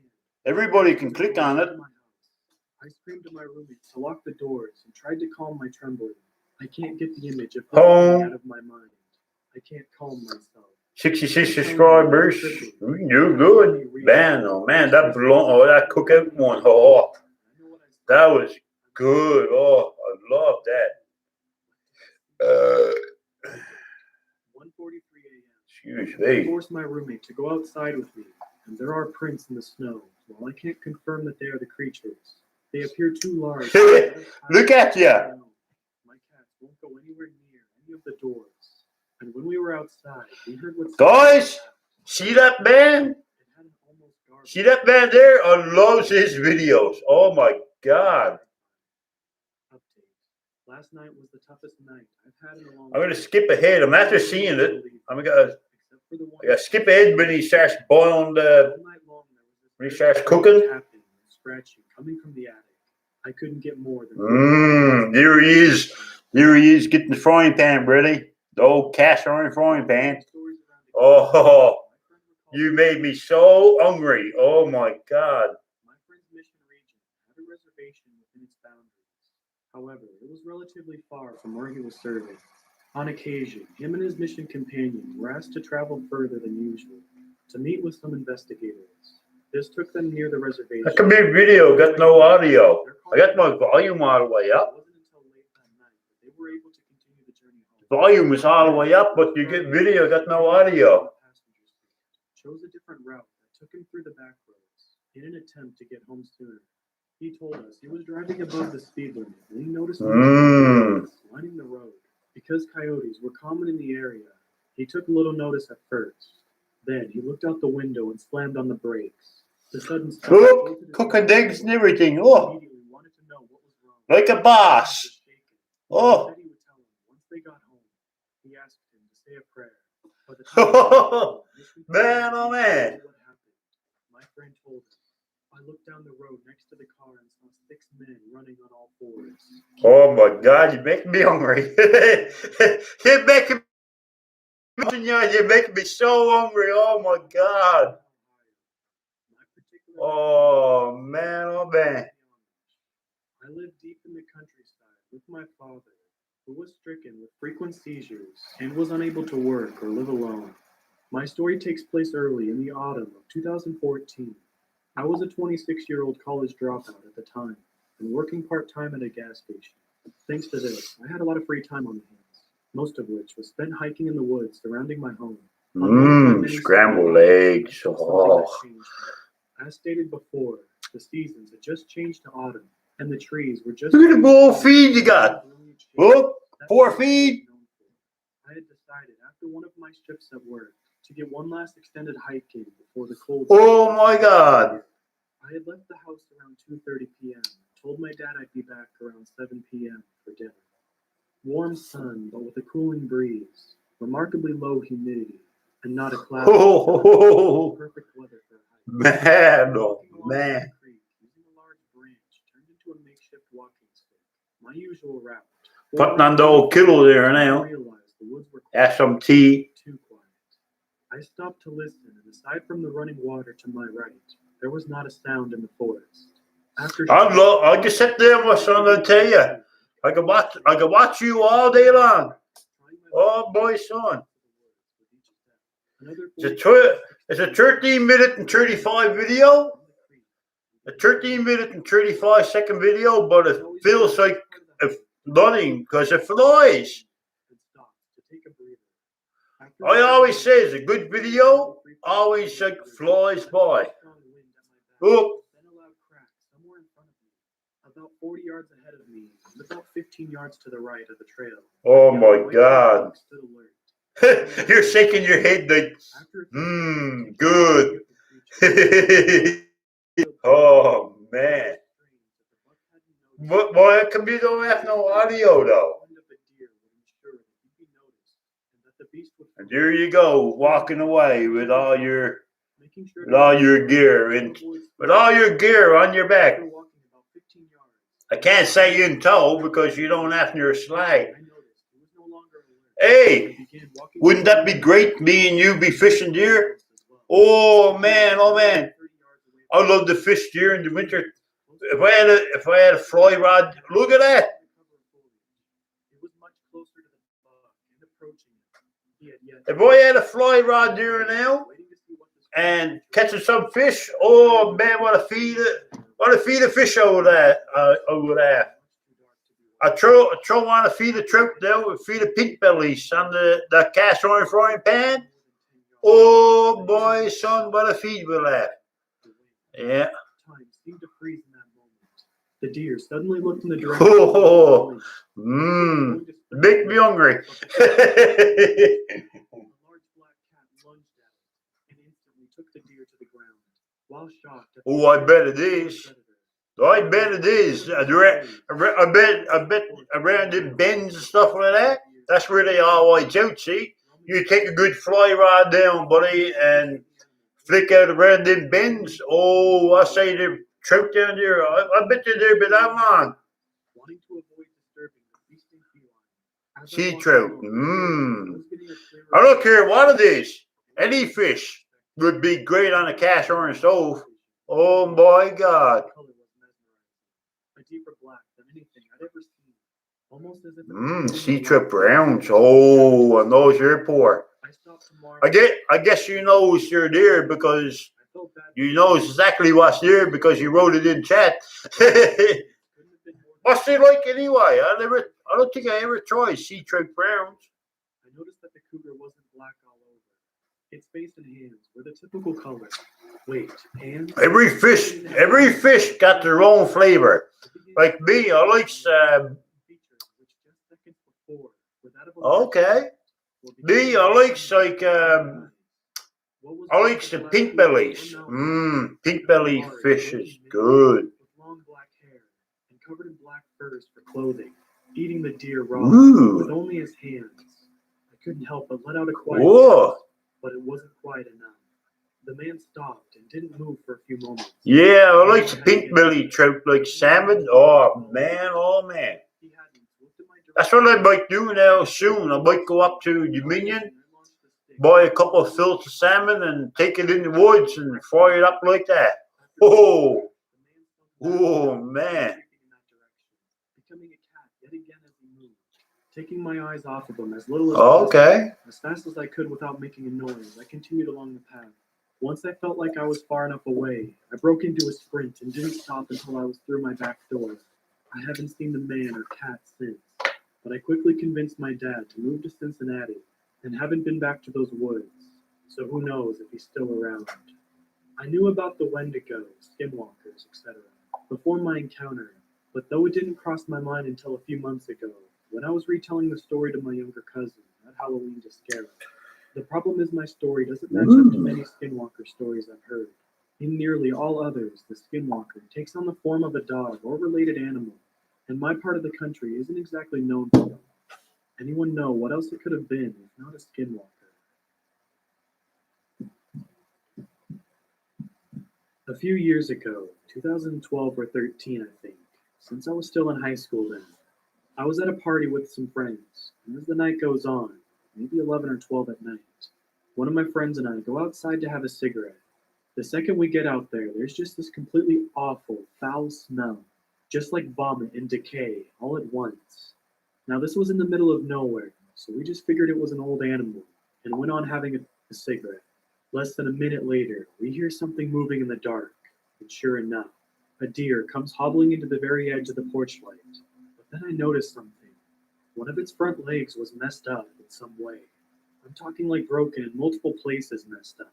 Everybody can click on it. I screamed to my roommates to lock the doors and tried to calm my trembling. I can't get the image of this Home. out of my mind. I can't calm myself. 66 subscribers. You good, man? Oh man, that belong. Oh, that cookout one. Oh, that was good. Oh, I love that. 1:43 a.m. Excuse I me. forced my roommate to go outside with me, and there are prints in the snow. While I can't confirm that they are the creatures, they appear too large. Look at ya. My cats won't go anywhere near any of the doors. And when we were outside, we heard what. Guys, see that man? See that man there? I love his videos. Oh my God. Update. Last night was the toughest night I've had in a long I'm gonna skip ahead. I'm after seeing it. I gotta skip ahead when he starts boiling the. When he starts cooking. Scratching coming from the attic. I couldn't get more than. There he is. There he is getting the frying pan ready. The old cast iron frying pan. Oh, you made me so hungry. Oh my God. My friend's mission region had a reservation within its boundaries. However, it was relatively far from where he was serving. On occasion, him and his mission companion were asked to travel further than usual to meet with some investigators. This took them near the reservation. That could be video, got no audio. I got my volume all the way up. It wasn't until late that night that they were able to continue the journey home. Volume is all the way up, but you get video, got no audio. Chose a different route that took him through the back roads in an attempt to get home sooner. He told us he was driving above the speed limit and he noticed lining the road. Because coyotes were common in the area, he took little notice at first. Then he looked out the window and slammed on the brakes. The sudden stop. Look, cooking eggs and everything. Oh, like a boss. Oh. Once they got home, he asked him to say a prayer. Man, oh man. What happened? My friend told him. I looked down the road next to the car and saw 6 men running on all fours. Oh my God, you make me hungry. You're making me so hungry. Oh my God. Oh man, oh man. I lived deep in the countryside with my father, who was stricken with frequent seizures and was unable to work or live alone. My story takes place early in the autumn of 2014. I was a 26-year-old college dropout at the time and working part-time at a gas station. Thanks to this, I had a lot of free time on my hands, most of which was spent hiking in the woods surrounding my home. Scrambled eggs. Oh. As stated before, the seasons had just changed to autumn, and the trees were just. Look at the bull feed you got. Look, 4 feet. I had decided after one of my shifts at work to get one last extended hike in before the cold. Oh my God. I had left the house around 2:30 p.m. Told my dad I'd be back around 7 p.m. for dinner. Warm sun, but with a cooling breeze, remarkably low humidity, and not a cloud. Perfect weather for a hike. Man, oh man. Using a large branch turned into a makeshift walking stick. My usual route. Putting on the old kibble there now. Have some tea. Too quiet. I stopped to listen, and aside from the running water to my right, there was not a sound in the forest. I can sit there, my son, and tell you. I can watch you all day long. Oh boy, son. It's a 13-minute and 35 video. A 13-minute and 35-second video, but it feels like nothing because it flies. I always say it's a good video, always like flies by. Look. About 40 yards ahead of me, and about 15 yards to the right of the trail. Oh my God. You're shaking your head like, good. Oh man. But boy, a computer don't have no audio though. And there you go, walking away with all your gear and with all your gear on your back. I can't say in tow because you don't have your slide. Hey, wouldn't that be great? Me and you be fishing deer? Oh man, oh man. I love to fish deer in the winter. If I had a fly rod, look at that. If I had a fly rod deer now and catching some fish, oh man, what a feed of fish I would have. I throw on a feed of trout now, a feed of pink bellies on the cast iron frying pan. Oh boy, son, what a feed we'll have. Yeah. Time seemed to freeze in that moment. The deer suddenly looked in the direction. Oh, make me hungry. A large black cat lunged at it and instantly took the deer to the ground. While shocked, Oh, I bet it is. I bet it is. I bet around in bends and stuff like that. That's where they always out. See, you take a good fly rod down, buddy, and flick out around them bends. Oh, I say they're trout down there. I bet they're there by that long. Sea trout. I don't care what it is. Any fish would be great on a cast iron stove. Oh my God. A deeper black than anything I'd ever seen. Almost as if sea trout browns. Oh, and those are poor. I guess you know you're there because you know exactly what's there because you wrote it in chat. What's it like anyway? I don't think I ever tried sea trout browns. I noticed that the cougar wasn't black all over. Its face and hands were the typical color. Wait, hands? Every fish got their own flavor. Like me, I like okay. Me, I like some pink bellies. Pink belly fish is good. With long black hair and covered in black furs for clothing, eating the deer raw with only his hands. I couldn't help but let out a quiet gasp, but it wasn't quiet enough. The man stopped and didn't move for a few moments. Yeah, I like the pink belly trout, like salmon. Oh man. That's what I might do now soon. I might go up to Dominion, buy a couple of fillets of salmon and take it in the woods and fry it up like that. Oh man. Taking my eyes off of him as little as possible, as fast as I could without making a noise, I continued along the path. Once I felt like I was far enough away, I broke into a sprint and didn't stop until I was through my back door. I haven't seen the man or cat since, but I quickly convinced my dad to move to Cincinnati and haven't been back to those woods, so who knows if he's still around. I knew about the Wendigo, skinwalkers, etc. before my encounter, but though it didn't cross my mind until a few months ago, when I was retelling the story to my younger cousin at Halloween to scare him. The problem is my story doesn't match up to many skinwalker stories I've heard. In nearly all others, the skinwalker takes on the form of a dog or related animal, and my part of the country isn't exactly known for them. Anyone know what else it could have been if not a skinwalker? A few years ago, 2012 or 13 I think, since I was still in high school then, I was at a party with some friends, and as the night goes on, maybe 11 or 12 at night, one of my friends and I go outside to have a cigarette. The second we get out there, there's just this completely awful, foul smell, just like vomit and decay, all at once. Now this was in the middle of nowhere, so we just figured it was an old animal, and went on having a cigarette. Less than a minute later, we hear something moving in the dark, and sure enough, a deer comes hobbling into the very edge of the porch light. But then I noticed something. One of its front legs was messed up in some way. I'm talking like broken in multiple places messed up.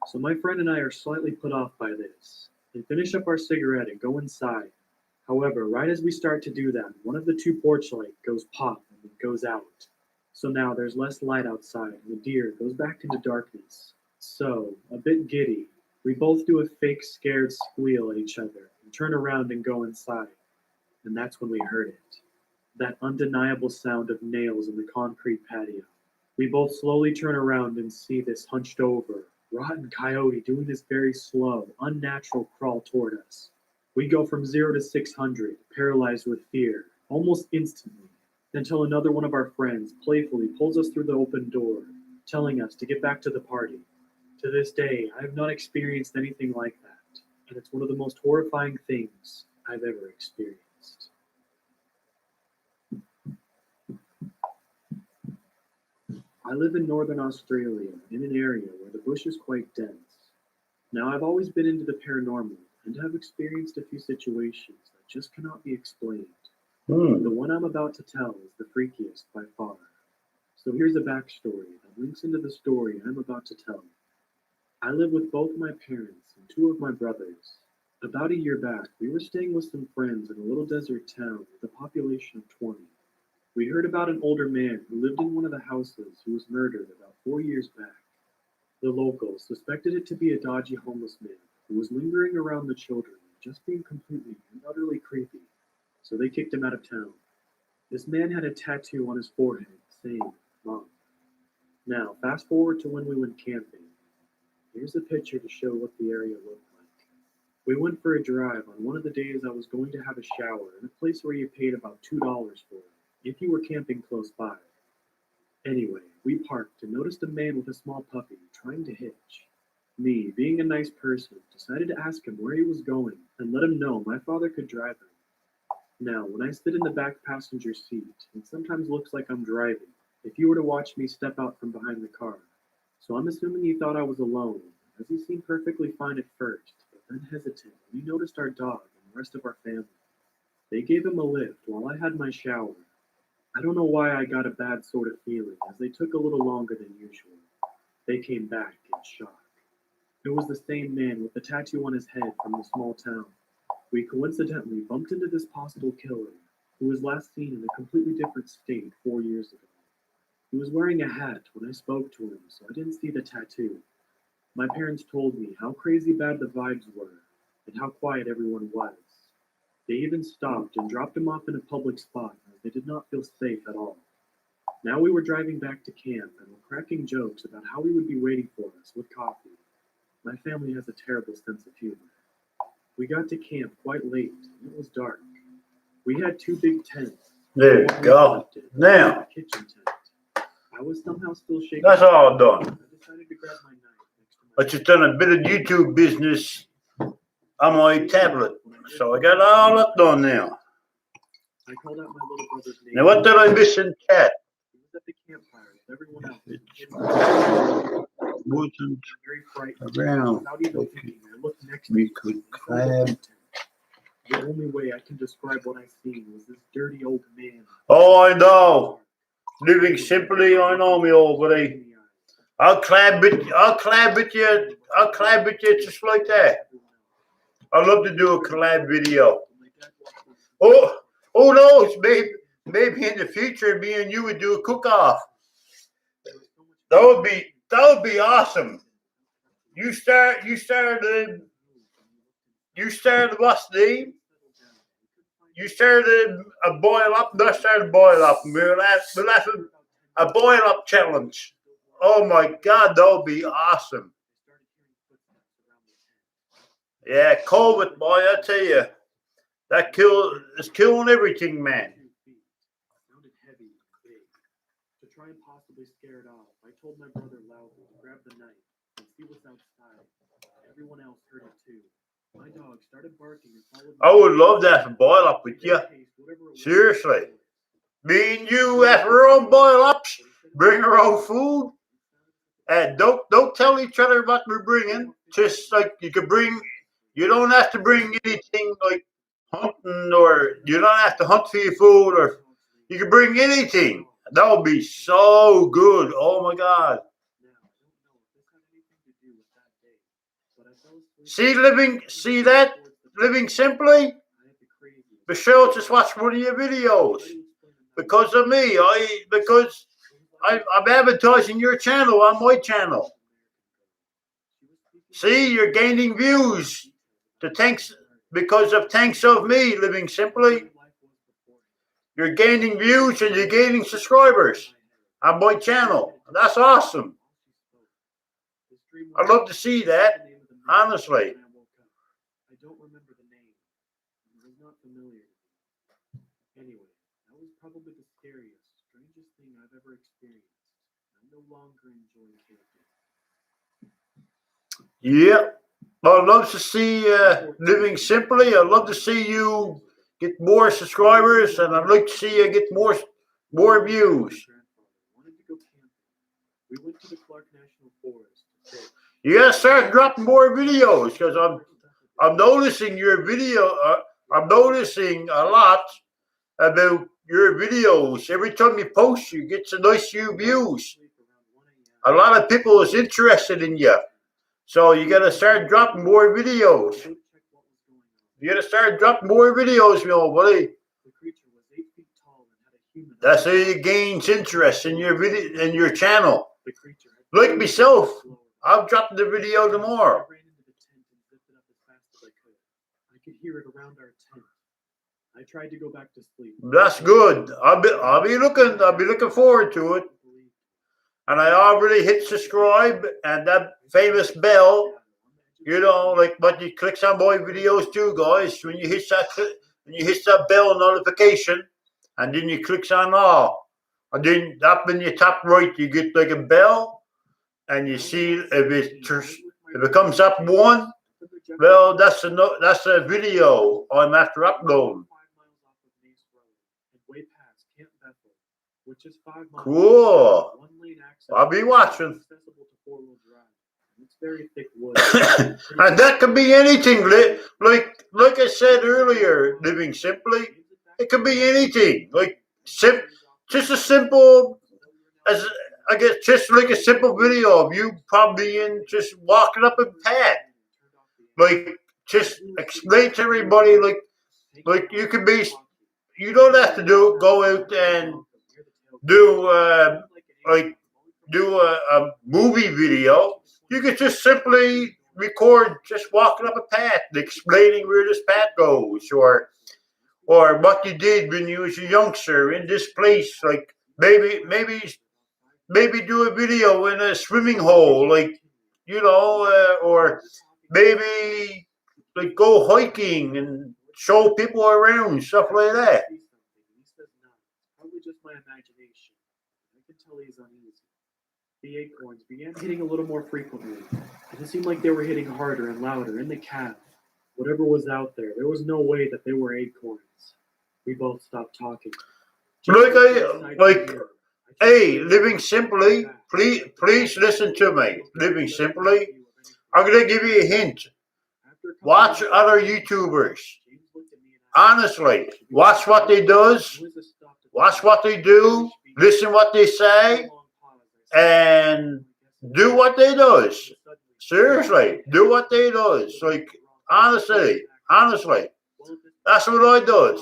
So my friend and I are slightly put off by this, and finish up our cigarette and go inside. However, right as we start to do that, one of the two porch lights goes pop and it goes out. So now there's less light outside and the deer goes back into darkness. So, a bit giddy, We both do a fake scared squeal at each other and turn around and go inside. And that's when we heard it. That undeniable sound of nails in the concrete patio. We both slowly turn around and see this hunched over, rotten coyote doing this very slow, unnatural crawl toward us. We go from 0 to 600, paralyzed with fear, almost instantly, until another one of our friends playfully pulls us through the open door, telling us to get back to the party. To this day, I have not experienced anything like that, and it's one of the most horrifying things I've ever experienced. I live in northern Australia, in an area where the bush is quite dense. Now, I've always been into the paranormal and have experienced a few situations that just cannot be explained. The one I'm about to tell is the freakiest by far. So here's a backstory that links into the story I'm about to tell. I live with both my parents and 2 of my brothers. About a year back, we were staying with some friends in a little desert town with a population of 20. We heard about an older man who lived in one of the houses who was murdered about 4 years back. The locals suspected it to be a dodgy homeless man who was lingering around the children, just being completely and utterly creepy, so they kicked him out of town. This man had a tattoo on his forehead saying, "Mom." Now, fast forward to when we went camping. Here's a picture to show what the area looked like. We went for a drive on one of the days I was going to have a shower in a place where you paid about $2 for it, if you were camping close by. Anyway, we parked and noticed a man with a small puppy trying to hitch. Me, being a nice person, decided to ask him where he was going and let him know my father could drive him. Now, when I sit in the back passenger seat, it sometimes looks like I'm driving, if you were to watch me step out from behind the car. So I'm assuming he thought I was alone, as he seemed perfectly fine at first, but then hesitant when he noticed our dog and the rest of our family. They gave him a lift while I had my shower. I don't know why I got a bad sort of feeling, as they took a little longer than usual. They came back in shock. It was the same man with the tattoo on his head from the small town. We coincidentally bumped into this possible killer, who was last seen in a completely different state 4 years ago. He was wearing a hat when I spoke to him, so I didn't see the tattoo. My parents told me how crazy bad the vibes were, and how quiet everyone was. They even stopped and dropped him off in a public spot, as they did not feel safe at all. Now we were driving back to camp and were cracking jokes about how he would be waiting for us with coffee. My family has a terrible sense of humor. We got to camp quite late, and it was dark. We had 2 big tents. There you go. Now, A kitchen tent. I was somehow still shaking. that's all done. I decided to grab my knife next to I my just done a bit of YouTube business on my tablet, so I got all that done now. I called out my little brother's name. Now, what did I miss in chat? He was at the campfire with everyone else. Wasn't Very frightened. around. Without even thinking, I looked next to We him. could I saw the grab. tent. The only way I can describe what I seen was this dirty old man. Oh, I know. Living simply, I know me, old buddy. I'll clap with you just like that. I'd love to do a collab video. Oh, who knows? Maybe in the future, me and you would do a cook-off. That would be awesome. You started what's the name? You started a boil up. I started a boil up. We'll have a boil up challenge. Oh my God, that would be awesome. Yeah, COVID, boy, I tell you, it's killing everything, man. Sounded heavy and big. To try and possibly scare it off, I told my brother loudly to grab the knife and see what's outside. Everyone else heard it too. My dog started barking and followed me. I would love that to boil up with you. Seriously. Me and you have our own boil ups. Bring our own food. And don't tell each other what we're bringing. Just like you don't have to bring anything like hunting, or you don't have to hunt for your food, or you can bring anything. That would be so good. Oh my God. See that? Living simply? Michelle just watched one of your videos. Because of me. I'm advertising your channel on my channel. See, you're gaining views. Because of thanks of me, living simply. You're gaining views and you're gaining subscribers on my channel. That's awesome. I'd love to see that, honestly. I don't remember the name. It was not familiar. Anyway, that was probably the scariest, strangest thing I've ever experienced. I no longer enjoy camping. Yeah. I'd love to see living simply. I'd love to see you get more subscribers, and I'd like to see you get more views. Wanted to go camping. We went to the Clark National Forest. You gotta start dropping more videos because I'm noticing your video. I'm noticing a lot about your videos. Every time you post, you get some nice few views. A lot of people is interested in you. So you gotta start dropping more videos. You gotta start dropping more videos, buddy. That's how you gain interest in your video, in your channel. Like myself, I'll drop the video tomorrow. I could hear it around our tent. I tried to go back to sleep. That's good. I'll be looking forward to it. And I already hit subscribe and that famous bell. You know, like what you clicks on my videos too, guys. When you hit that bell notification, and then you clicks on all, and then up in your top right, you get like a bell, and you see if it comes up one, well, that's a video I'm after uploading. Cool. I'll be watching. It's very thick wood. And that could be anything. Like I said earlier, living simply, it could be anything. Like just as simple as, I guess, just like a simple video of you probably just walking up a path. Like, just explain to everybody, like you could be. You don't have to go out and do a movie video. You could just simply record just walking up a path, explaining where this path goes, or what you did when you was a youngster in this place. Like maybe do a video in a swimming hole, like or maybe like go hiking and show people around, stuff like that. Probably just my imagination. I could tell he's uneasy. The acorns began hitting a little more frequently, and it seemed like they were hitting harder and louder in the cab. Whatever was out there was no way that they were acorns. We both stopped talking. Hey, living simply, please listen to me. Living simply, I'm gonna give you a hint. Watch other YouTubers. Honestly, watch what they does. Watch what they do. Listen what they say. And do what they does. Seriously, do what they does. Like, honestly, that's what I does.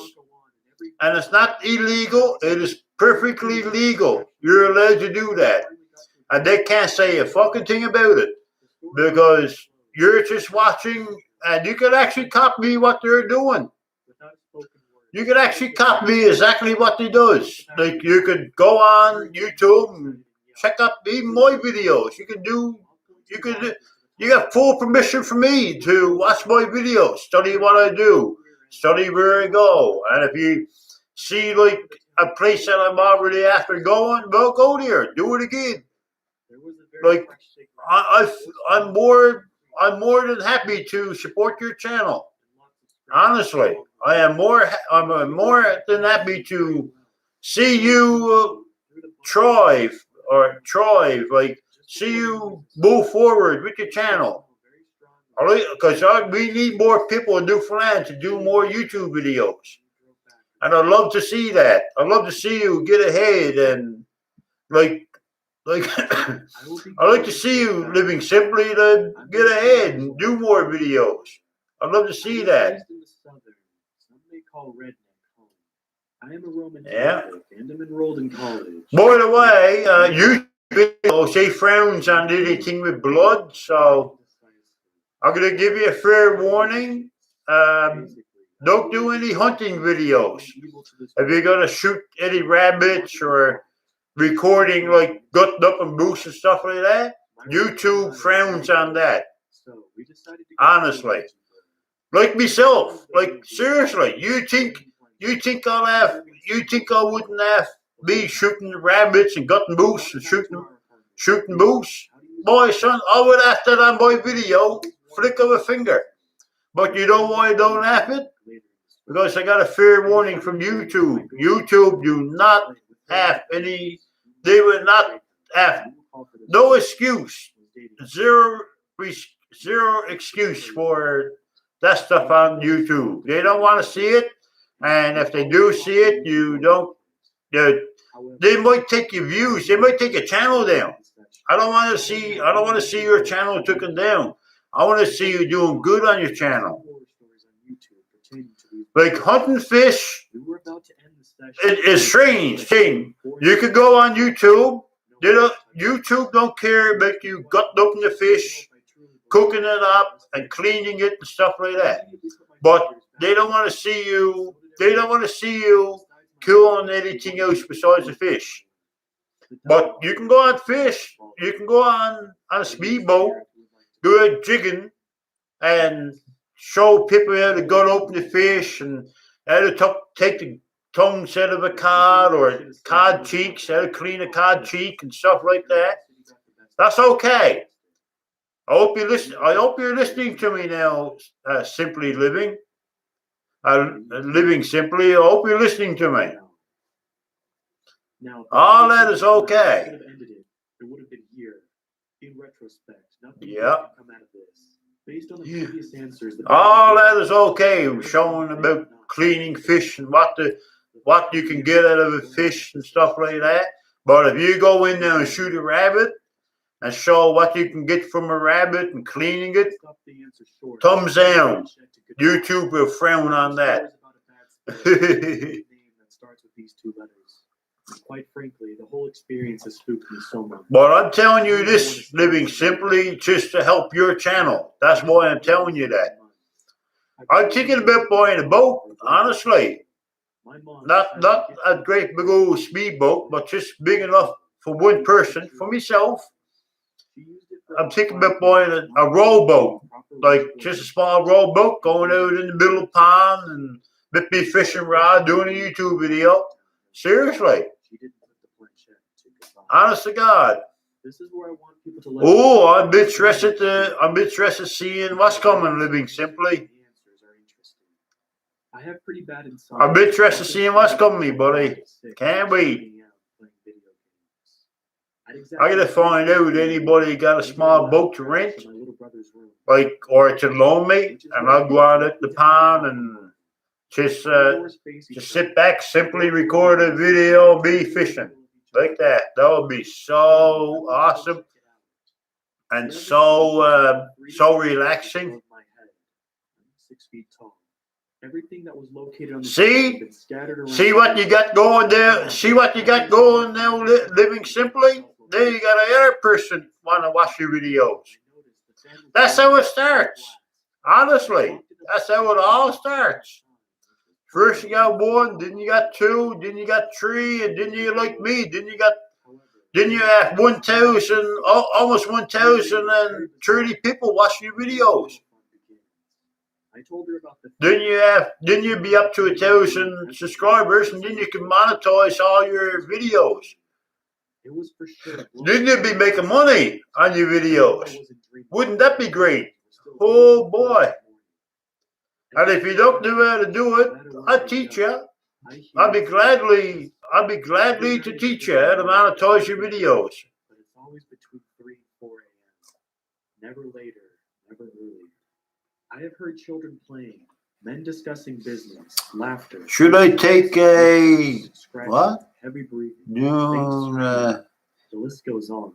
And it's not illegal. It is perfectly legal. You're allowed to do that. And they can't say a fucking thing about it. Because you're just watching, and you can actually copy what they're doing. You can actually copy exactly what they does. Like, you could go on YouTube and check out even my videos. You got full permission from me to watch my videos, study what I do, study where I go. And if you see like a place that I'm already after going, well, go there, do it again. Like, I'm more than happy to support your channel. Honestly, I'm more than happy to see you thrive, like see you move forward with your channel. Because we need more people to do plans to do more YouTube videos, and I'd love to see that. I'd love to see you get ahead and like I'd like to see you living simply to get ahead and do more videos. I'd love to see that. I am a Roman Catholic and am enrolled in college. By the way, YouTube say frowns on anything with blood, so I'm gonna give you a fair warning. Don't do any hunting videos. If you're gonna shoot any rabbits or recording like gutting up and moose and stuff like that, YouTube frowns on that. Honestly, like myself, like seriously, you think I wouldn't have me shooting rabbits and gutting moose and shooting moose? Boy, son, I would have that on my video, flick of a finger. But you know why I don't have it? Because I got a fair warning from YouTube. YouTube do not have any, they will not have no excuse. Zero excuse for that stuff on YouTube. They don't want to see it. And if they do see it, they might take your views. They might take your channel down. I don't want to see your channel taken down. I want to see you doing good on your channel. Like hunting fish, it is strange thing. You could go on YouTube. YouTube don't care about you gutting up the fish, cooking it up, and cleaning it and stuff like that. But they don't want to see you. They don't want to see you killing anything else besides the fish. But you can go on fish. You can go on a speedboat, do a jigging, and show people how to gut open the fish and how to take the tongues out of a cod or cod cheeks, how to clean a cod cheek and stuff like that. That's okay. I hope you're listening to me now, Simply Living. Living Simply. I hope you're listening to me. All that is okay. It would have been here. In retrospect, nothing yeah. Come out of this. Based on the previous answers, all that is okay. Showing about cleaning fish and what you can get out of a fish and stuff like that. But if you go in there and shoot a rabbit and show what you can get from a rabbit and cleaning it, thumbs down. YouTube will frown on that. That starts with these two letters. Quite frankly, the whole experience has spooked me so much. But I'm telling you this, Living Simply, just to help your channel. That's why I'm telling you that. I'm thinking about buying a boat, honestly. Not a great big old speedboat, but just big enough for one person, for myself. I'm thinking about buying a rowboat, like just a small rowboat, going out in the middle of the pond and with me fishing rod, doing a YouTube video. Seriously. Honest to God. This is where I want people to I'm a bit interested seeing what's coming, Living Simply. I have pretty bad inside. I'm a bit interested seeing what's coming, buddy. Can't wait. I gotta find out anybody got a small boat to rent, like, or to loan me, and I'll go out at the pond and just sit back, simply record a video, be fishing like that. That would be so awesome and so relaxing. 6 feet tall. Everything that was located on the see what you got going there. See what you got going now, Living Simply. There you got another person want to watch your videos. That's how it starts. Honestly, that's how it all starts. First you got one, then you got two, then you got three, and then you like me, then you have 1,000, almost 1,030 people watching your videos. Then you be up to 1,000 subscribers, and then you can monetize all your videos. Then you'd be making money on your videos. Wouldn't that be great? Oh boy. And if you don't know how to do it, I'll teach you. I'll be gladly to teach you how to monetize your videos. But it's always between 3 and 4 a.m. Never later, never earlier. I have heard children playing, men discussing business, laughter. Should I take a what? Heavy breathing. No. The list goes on.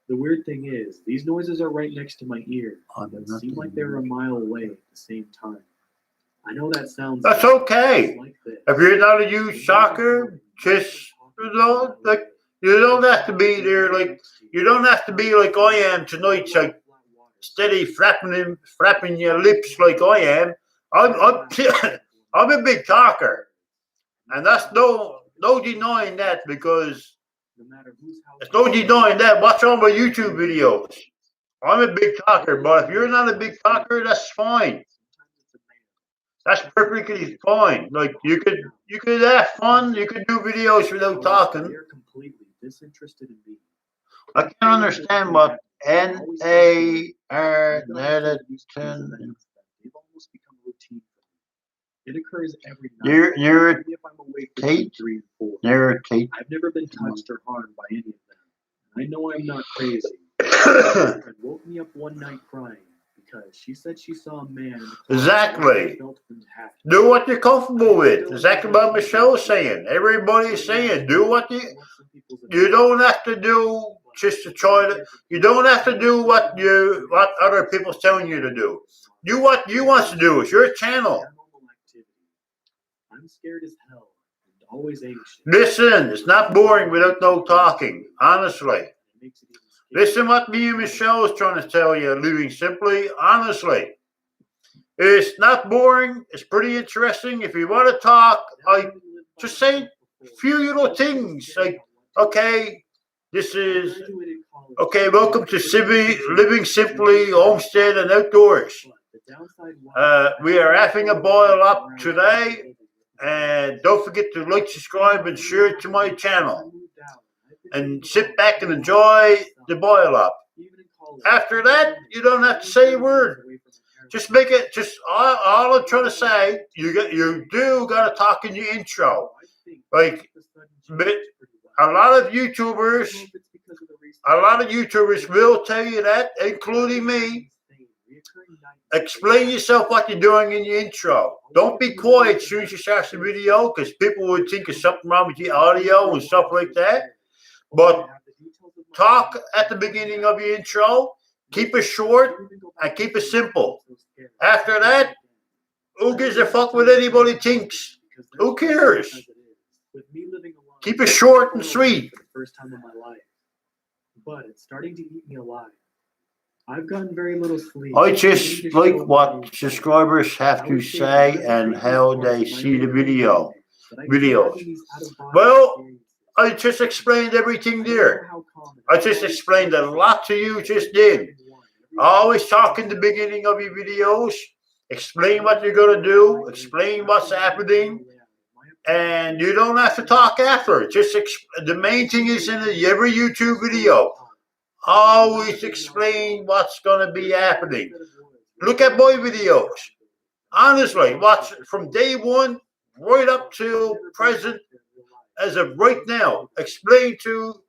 The weird thing is, these noises are right next to my ear. It seemed like they were a mile away at the same time. I know that sounds. That's okay. Like if you're not a youth soccer, just you don't have to be there. Like you don't have to be like I am tonight. Like steady flapping your lips like I am. I'm I'm a big talker, and that's no denying that, because there's no denying that. Watch all my YouTube videos. I'm a big talker, but if you're not a big talker, that's fine. That's perfectly fine. Like you could have fun. You could do videos without talking. They're completely disinterested in me. I can't understand what NAR. They've almost become routine for me. It occurs every night. Even if I'm awake between 3 and 4. I've never been touched or harmed by any of them. I know I'm not crazy. My friend woke me up one night crying because she said she saw a man in the closet. Exactly. Do what you're comfortable with. Exactly what Michelle's saying. Everybody's saying, do what you don't have to do just to try to. You don't have to do what other people's telling you to do. Do what you want to do. It's your channel. I'm scared as hell and always anxious. Listen, it's not boring without no talking. Honestly. Listen what me and Michelle is trying to tell you, living simply, honestly. It's not boring. It's pretty interesting. If you want to talk, just say a few little things. Like, okay, welcome to Living Simply, Homestead and Outdoors. We are having a boil up today. And don't forget to like, subscribe, and share it to my channel. And sit back and enjoy the boil up. After that, you don't have to say a word. Just make it. All I'm trying to say. You do gotta talk in your intro. Like a lot of YouTubers will tell you that, including me. Explain yourself what you're doing in your intro. Don't be quiet as soon as you start the video, because people would think there's something wrong with your audio and stuff like that. But talk at the beginning of your intro. Keep it short and keep it simple. After that, who gives a fuck what anybody thinks? Who cares? Keep it short and sweet. First time in my life, but it's starting to eat me alive. I've gotten very little sleep. I just like what subscribers have to say and how they see the videos. Well, I just explained everything there. I just explained a lot to you just did. I always talk in the beginning of your videos. Explain what you're going to do. Explain what's happening. And you don't have to talk after. The main thing is in every YouTube video. Always explain what's going to be happening. Look at my videos. Honestly, watch from day one right up to present as of right now. Explain to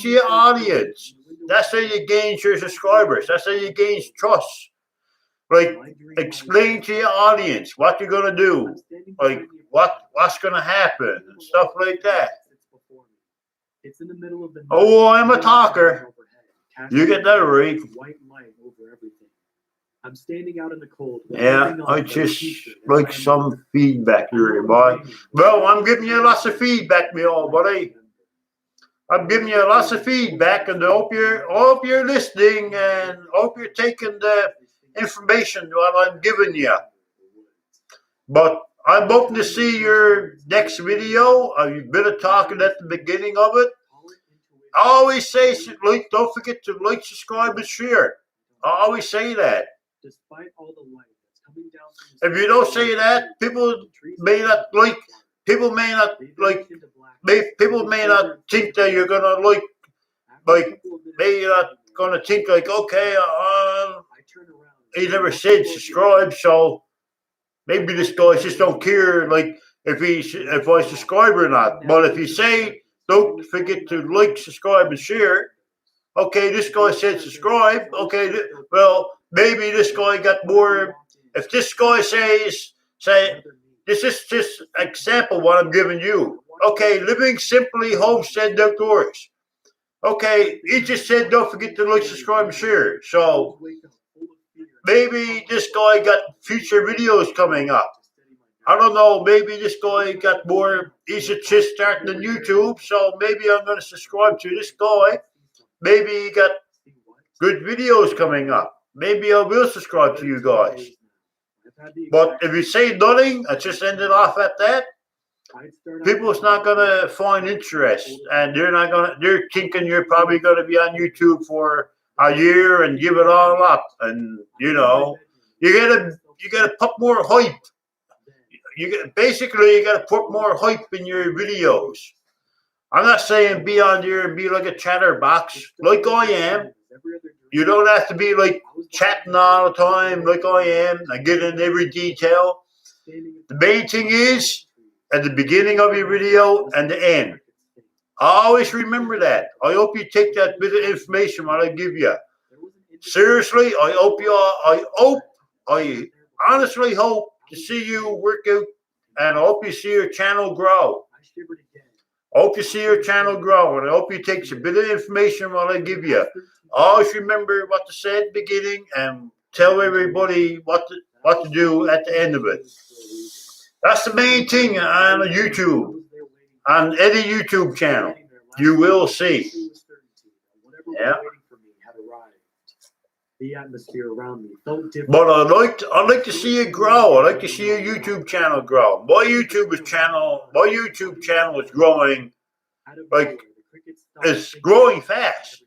your audience. That's how you gain your subscribers. That's how you gain trust. Like, explain to your audience what you're going to do. Like, what's going to happen and stuff like that. It's in the middle of the night. Oh, I'm a talker. You get that right. White light over everything. I'm standing out in the cold. Yeah, I just like some feedback here, boy. Well, I'm giving you lots of feedback, me old buddy. I'm giving you lots of feedback, and I hope you're listening, and hope you're taking the information what I'm giving you. But I'm hoping to see your next video. You've been talking at the beginning of it. I always say, like, don't forget to like, subscribe, and share. I always say that. Despite all the light that's coming down if you don't say that, people may not think that you're gonna they're not gonna think like, okay, he never said subscribe, so maybe this guy just don't care, like, if I subscribe or not. But if you say, don't forget to like, subscribe, and share. Okay, this guy said subscribe. Okay, well, maybe this guy got more. If this guy say, this is just example what I'm giving you. Okay, Living Simply, Homestead Outdoors. Okay, he just said don't forget to like, subscribe, and share. So maybe this guy got future videos coming up. I don't know, maybe this guy got more. He's just starting on YouTube, so maybe I'm going to subscribe to this guy. Maybe he got good videos coming up. maybe I will subscribe to you guys. But if you say nothing, I just ended off at that. People's not gonna find interest, and they're thinking you're probably gonna be on YouTube for a year and give it all up, and you gotta put more hype. You gotta put more hype in your videos. I'm not saying be on there and be like a chatterbox, like I am. You don't have to be like chatting all the time, like I am, and get in every detail. The main thing is at the beginning of your video and the end. Always remember that. I hope you take that bit of information what I give you. Seriously, I honestly hope to see you work out, and I hope you see your channel grow. I hope you see your channel grow, and I hope you take a bit of information what I give you. Always remember what to say at the beginning and tell everybody what to do at the end of it. That's the main thing on YouTube, on any YouTube channel. You will see. Yeah. The atmosphere around me felt different. But I'd like to see it grow. I'd like to see your YouTube channel grow. My YouTube channel is growing, like it's growing fast.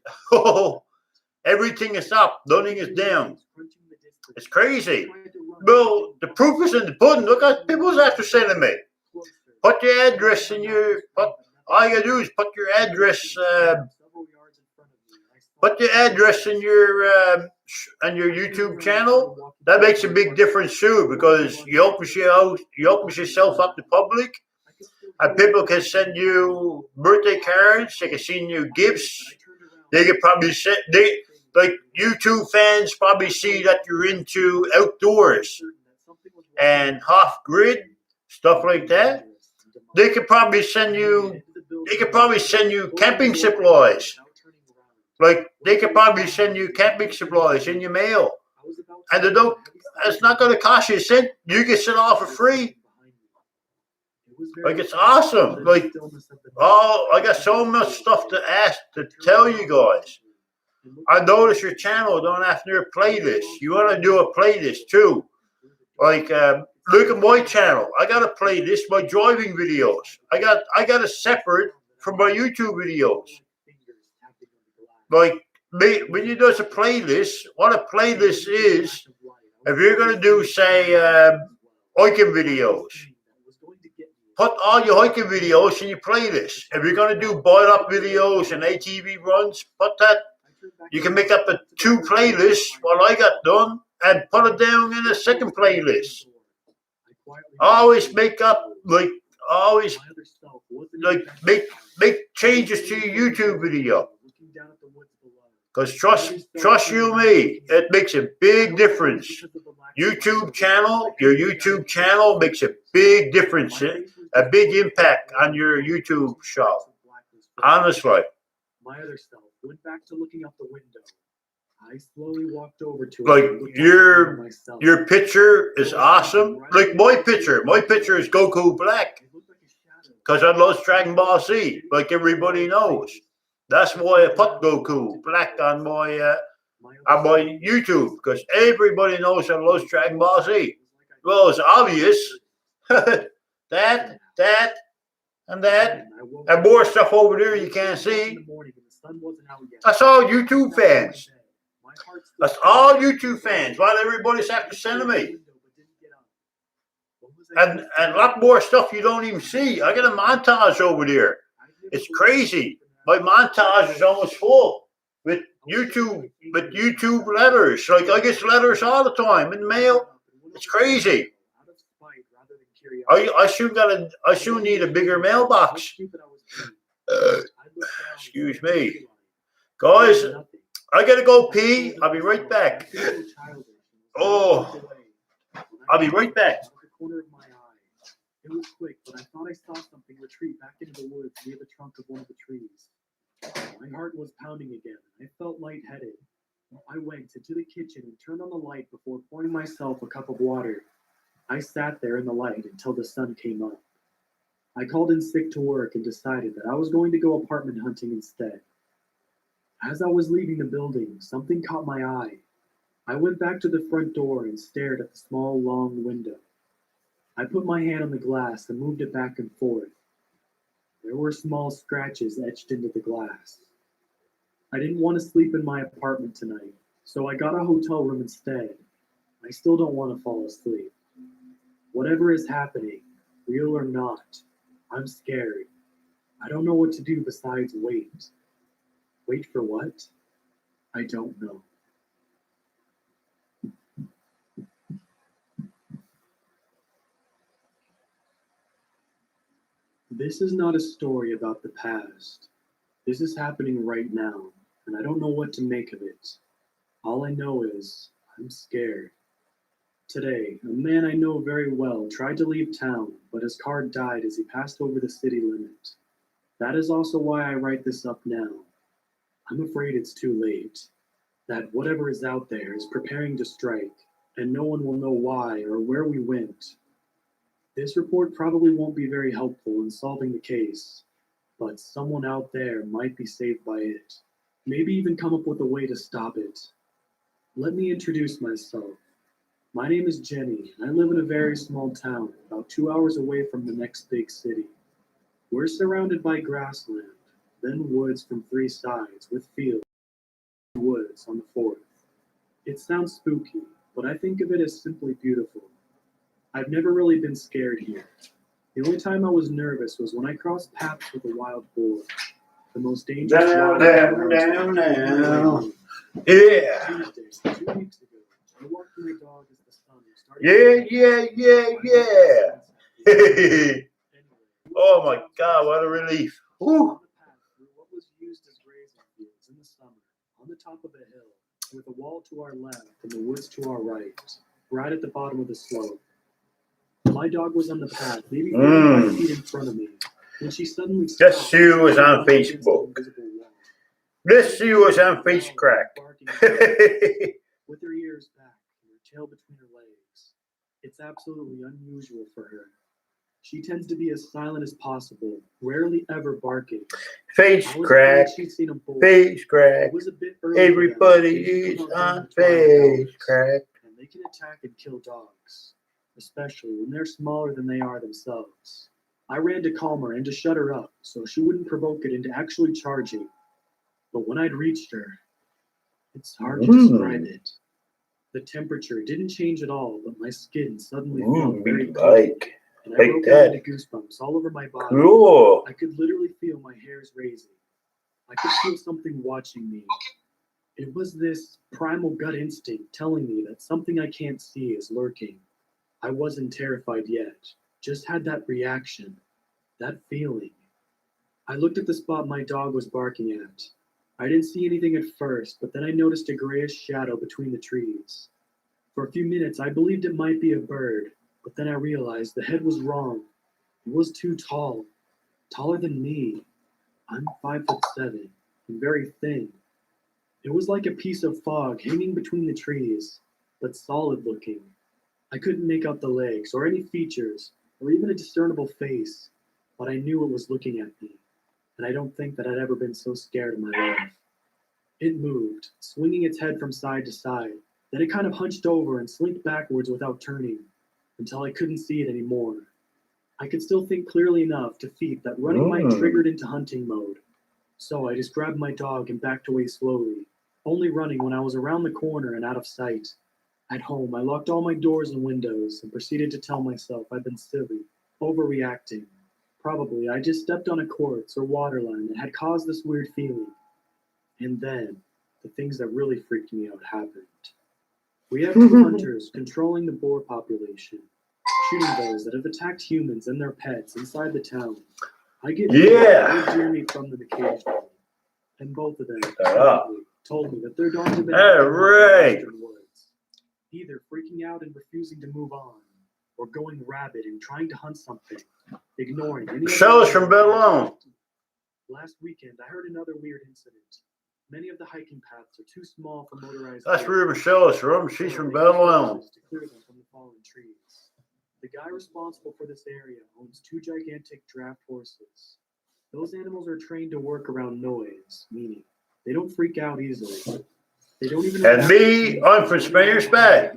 Everything is up, nothing is down. It's crazy. Well, the proof is in the pudding. Look at people's after sending me. Put your address in your. All you gotta do is put your address. Put your address in your on your YouTube channel. That makes a big difference too, because you open yourself up to public, and people can send you birthday cards. They can send you gifts. They could probably like YouTube fans probably see that you're into outdoors and off grid stuff like that. They could probably send you camping supplies. Like they could probably send you camping supplies in your mail, and it's not going to cost you a cent. You get it all for free. Like it's awesome. Like I got so much stuff to tell you guys. I noticed your channel don't have to do a playlist. You want to do a playlist too. Like look at my channel. I got a playlist, my driving videos. I got it separate from my YouTube videos. Like when you do a playlist, what a playlist is, if you're gonna do say hiking videos, put all your hiking videos in your playlist. If you're gonna do boil up videos and ATV runs, put that. You can make up a 2 playlists what I got done and put it down in a second playlist. Always make changes to your YouTube video. Because trust you me, it makes a big difference. Your YouTube channel makes a big difference, a big impact on your YouTube show. Honestly. My other self went back to looking out the window. I slowly walked over to like it. Your picture is awesome. Like my picture is Goku Black. Because I love Dragon Ball Z, like everybody knows. That's why I put Goku Black on my YouTube, because everybody knows I love Dragon Ball Z. Well, it's obvious. that, and more stuff over there you can't see. That's all YouTube fans. That's all YouTube fans. Why everybody's after sending me. And a lot more stuff you don't even see. I got a montage over there. It's crazy. My montage is almost full with YouTube letters. Like I get letters all the time in the mail. It's crazy. I soon need a bigger mailbox. Excuse me, guys. I gotta go pee. I'll be right back. Oh, I'll be right back. It was quick, but I thought I saw something retreat back into the woods near the trunk of one of the trees. My heart was pounding again, and I felt lightheaded. I went into the kitchen and turned on the light before pouring myself a cup of water. I sat there in the light until the sun came up. I called in sick to work and decided that I was going to go apartment hunting instead. As I was leaving the building, something caught my eye. I went back to the front door and stared at the small, long window. I put my hand on the glass and moved it back and forth. There were small scratches etched into the glass. I didn't want to sleep in my apartment tonight, so I got a hotel room instead. I still don't want to fall asleep. Whatever is happening, real or not, I'm scared. I don't know what to do besides wait. Wait for what? I don't know. This is not a story about the past. This is happening right now, and I don't know what to make of it. All I know is I'm scared. Today, a man I know very well tried to leave town, but his car died as he passed over the city limit. That is also why I write this up now. I'm afraid it's too late. That whatever is out there is preparing to strike, and no one will know why or where we went. This report probably won't be very helpful in solving the case, but someone out there might be saved by it. Maybe even come up with a way to stop it. Let me introduce myself. My name is Jenny, and I live in a very small town, about 2 hours away from the next big city. We're surrounded by grassland, then woods from 3 sides, with fields and woods on the 4th. It sounds spooky, but I think of it as simply beautiful. I've never really been scared here. The only time I was nervous was when I crossed paths with a wild boar, the most dangerous Down, wild down, animal. down, down. Yeah. Tuesday, 2 weeks ago, I walked my dog as the sun was starting Yeah. Anyway, Oh my God, what a relief. on Whew. the path through what was used as grazing fields in the summer, on the top of a hill, with a wall to our left and the woods to our right at the bottom of the slope. My dog was on the path, maybe 35 feet in front of me, when she suddenly stopped. Just see who was on against the Facebook. invisible wall. Let's see who was on Face Crack. With her ears back and her tail between her legs. It's absolutely unusual for her. She tends to be as silent as possible, rarely ever barking. Face I was Crack. afraid she'd seen a bull. Face Crack. It was a bit early for them. Everybody They is usually come out on during the twilight Face hours, Crack. and they can attack and kill dogs, especially when they're smaller than they are themselves. I ran to calm her and to shut her up so she wouldn't provoke it into actually charging. But when I'd reached her, it's hard to describe it. The temperature didn't change at all, but my skin suddenly felt very cold, and I broke out into goosebumps all over my body. Cool. I could literally feel my hairs raising. I could feel something watching me. It was this primal gut instinct telling me that something I can't see is lurking. I wasn't terrified yet, just had that reaction, that feeling. I looked at the spot my dog was barking at. I didn't see anything at first, but then I noticed a grayish shadow between the trees. For a few minutes, I believed it might be a bird, but then I realized the head was wrong. It was too tall, taller than me. I'm 5'7" and very thin. It was like a piece of fog hanging between the trees, but solid looking. I couldn't make out the legs or any features or even a discernible face, but I knew it was looking at me, and I don't think that I'd ever been so scared in my life. It moved, swinging its head from side to side. Then it kind of hunched over and slinked backwards without turning, until I couldn't see it anymore. I could still think clearly enough to feet that running might triggered into hunting mode. So I just grabbed my dog and backed away slowly, only running when I was around the corner and out of sight. At home, I locked all my doors and windows and proceeded to tell myself I'd been silly, overreacting. Probably I just stepped on a quartz or water line that had caused this weird feeling. And then, the things that really freaked me out happened. We have 2 hunters controlling the boar population, shooting those that have attacked humans and their pets inside the town. I get deer meat from them occasionally, and both of them told me that their dogs have been in the western woods, either freaking out and refusing to move on, or going rabid and trying to hunt something, ignoring any. Show us from Bedlam. Last weekend, I heard another weird incident. Many of the hiking paths are too small for motorized. That's where Michelle is from. She's from Bedlam. To clear them from the fallen trees. The guy responsible for this area owns 2 gigantic draft horses. Those animals are trained to work around noise, meaning they don't freak out easily. They don't even. And me, I'm from Spanish Bay.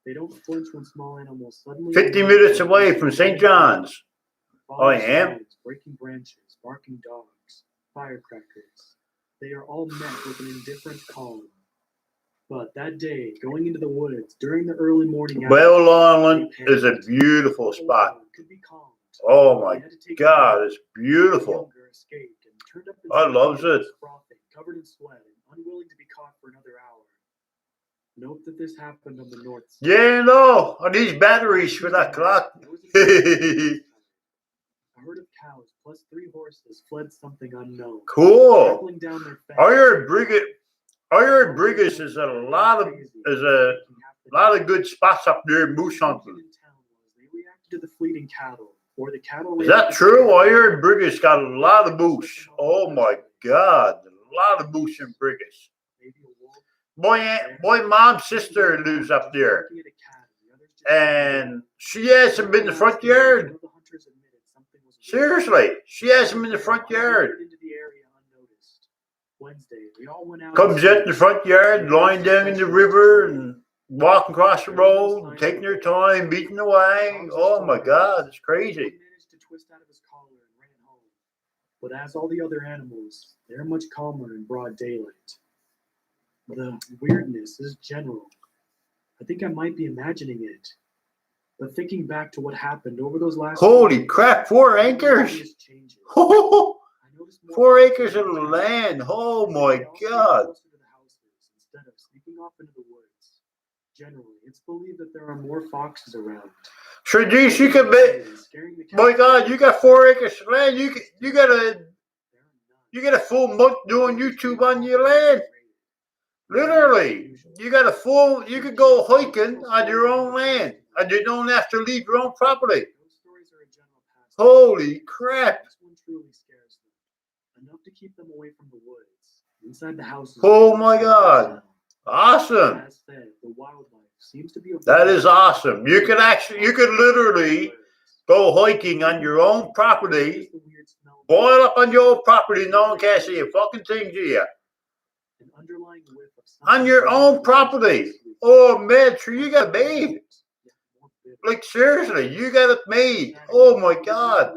They don't flinch when small animals suddenly. 50 minutes away from St. John's. I am. Breaking branches, barking dogs, firecrackers. They are all met with an indifferent calm. But that day, going into the woods during the early morning hours, Well Island is a beautiful spot. Oh my God, it's beautiful. I loves it. Covered in sweat and unwilling to be caught for another hour. Note that this happened on the north side. Yeah, no, I need batteries for that clock. A herd of cows plus 3 horses fled something unknown. Cool. I heard Brigus is a lot of good spots up there in moose hunting. They reacted to the fleeting cattle, or the cattle. Is that true? I heard Brigus got a lot of moose. Oh my God, a lot of moose in Brigus. My mom's sister lives up there, and she has them in the front yard. Seriously, she has them in the front yard. Comes out in the front yard, lying down in the river, and walking across the road, taking their time, beating away. Oh my God, it's crazy. But as all the other animals, they're much calmer in broad daylight. The weirdness is general. I think I might be imagining it. But thinking back to what happened over those last... Holy crap, 4 acres! 4 acres of land. Oh my God. Instead of sneaking off into the woods. Generally, it's believed that there are more foxes around. Sure, geez, you could be... My God, you got 4 acres of land. You got a full month doing YouTube on your land. Literally, you could go hiking on your own land, and you don't have to leave your own property. Holy crap! Enough to keep them away from the woods, inside the houses. Oh my God! Awesome. That is awesome. You could literally go hiking on your own property, boil up on your own property, no one can see a fucking thing to you. On your own property. Oh man, sure, you got it made. Like seriously, you got it made. Oh my God.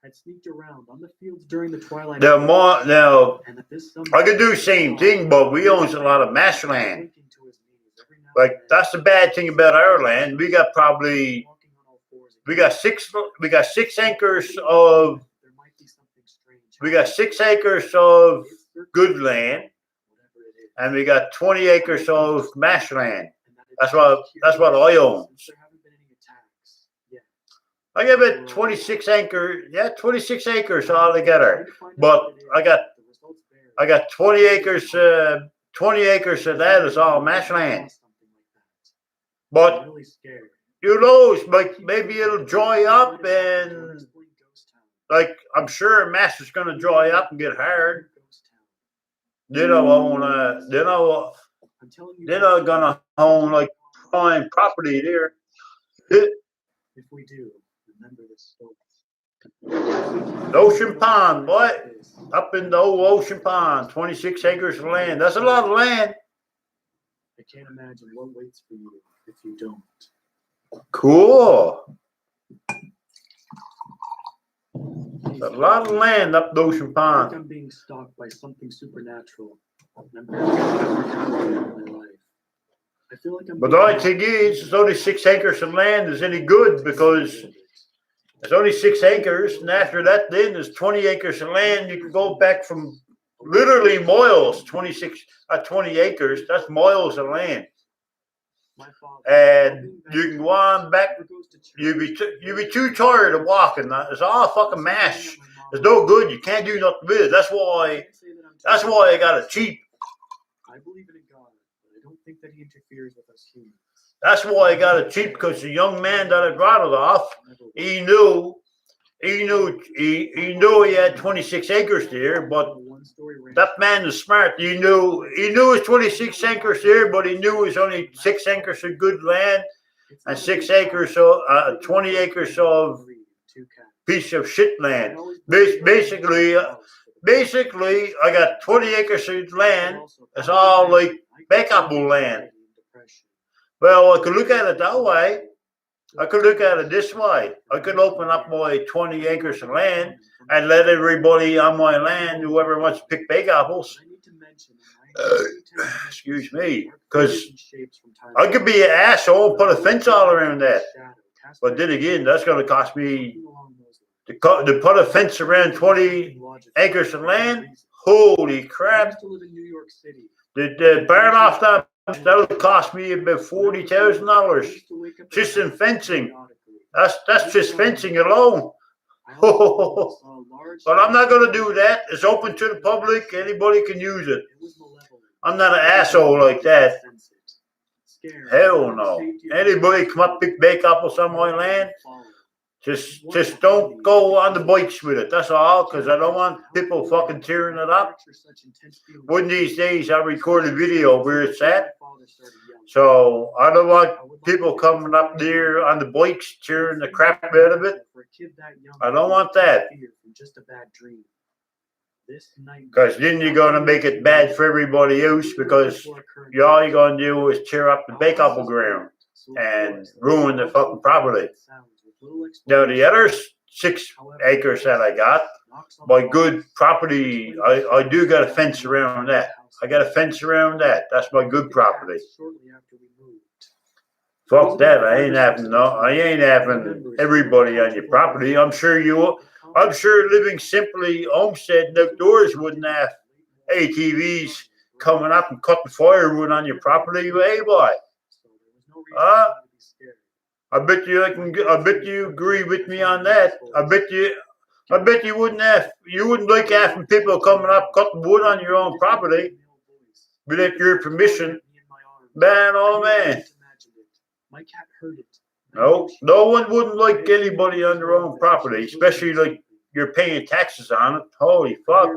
Had sneaked around on the fields during the twilight. Now, I could do the same thing, but we own a lot of mass land. Like that's the bad thing about our land. We got 6 acres of. We got 6 acres of good land, and we got 20 acres of mass land. That's what I own. I got about 26 acres. Yeah, 26 acres altogether. But I got 20 acres. 20 acres of that is all mass land. But who knows? Like maybe it'll dry up, and like I'm sure mass is going to dry up and get hard. They're not gonna own like prime property there. If we do, remember this story. Ocean Pond, what? Up in the old Ocean Pond, 26 acres of land. That's a lot of land. I can't imagine what waits for you if you don't. Cool. A lot of land up the Ocean Pond. I think I'm being stalked by something supernatural. And I'm my life. I feel like I'm. But the only thing is, it's only 6 acres of land is any good because it's only 6 acres, and after that, then there's 20 acres of land. You can go back from literally miles. 20 acres. That's miles of land. And you can go on back. You'd be too tired of walking. It's all fucking mash. It's no good. You can't do nothing with it. That's why I got it cheap. I believe in God, but I don't think that he interferes with us humans. That's why I got it cheap, because the young man that I brought it off, he knew he had 26 acres there, but that man is smart. He knew his 26 acres there, but he knew it was only 6 acres of good land and 6 acres of 20 acres of piece of shit land. Basically, basically, I got 20 acres of land. It's all like backapple land. Well, I could look at it that way. I could look at it this way. I could open up my 20 acres of land and let everybody on my land, whoever wants to pick bake apples, excuse me, because I could be an asshole and put a fence all around that. But then again, that's going to cost me to put a fence around 20 acres of land. Holy crap. The burn off that'll cost me about $40,000 just in fencing. That's just fencing alone. But I'm not going to do that. It's open to the public. Anybody can use it. I'm not an asshole like that. Hell no. Anybody come up pick bake apples on my land? Just don't go on the bikes with it. That's all, because I don't want people fucking tearing it up. One of these days I'll record a video where it's at. So I don't want people coming up there on the bikes tearing the crap out of it. I don't want that. Because then you're going to make it bad for everybody else, because all you're going to do is tear up the bake apple ground and ruin the fucking property. Now the other 6 acres that I got, my good property, I do got a fence around that. I got a fence around that. That's my good property. Fuck that. I ain't having everybody on your property. I'm sure Living Simply Homestead Outdoors wouldn't have ATVs coming up and cutting firewood on your property. Hey, boy. I bet you agree with me on that. I bet you wouldn't like having people coming up cutting wood on your own property without your permission. Man, oh man. No one wouldn't like anybody on their own property, especially like you're paying taxes on it. Holy fuck.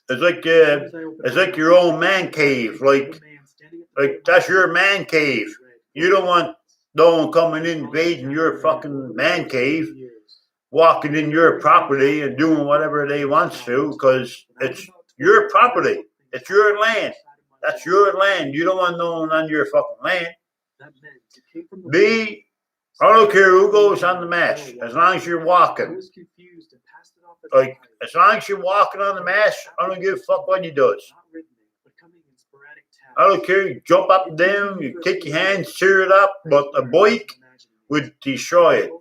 It's like your own man cave. Like that's your man cave. You don't want no one coming in invading your fucking man cave, walking in your property and doing whatever they want to, because it's your property. It's your land. That's your land. You don't want no one on your fucking land. I don't care who goes on the mash, as long as you're walking. Like, as long as you're walking on the mash, I don't give a fuck what you does. I don't care. You jump up and down, you take your hands, tear it up, but a bike would destroy it.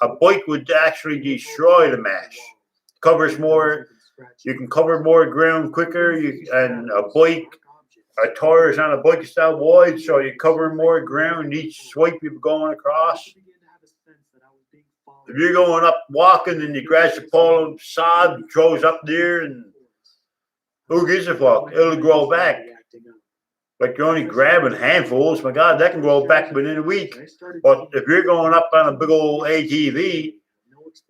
A bike would actually destroy the mash. Covers more. You can cover more ground quicker. And a tires on a bike is that wide, so you cover more ground each swipe you're going across. If you're going up walking and you grab a pole of sod, throws up there, and who gives a fuck? It'll grow back. Like you're only grabbing handfuls. My God, that can grow back within a week. But if you're going up on a big old ATV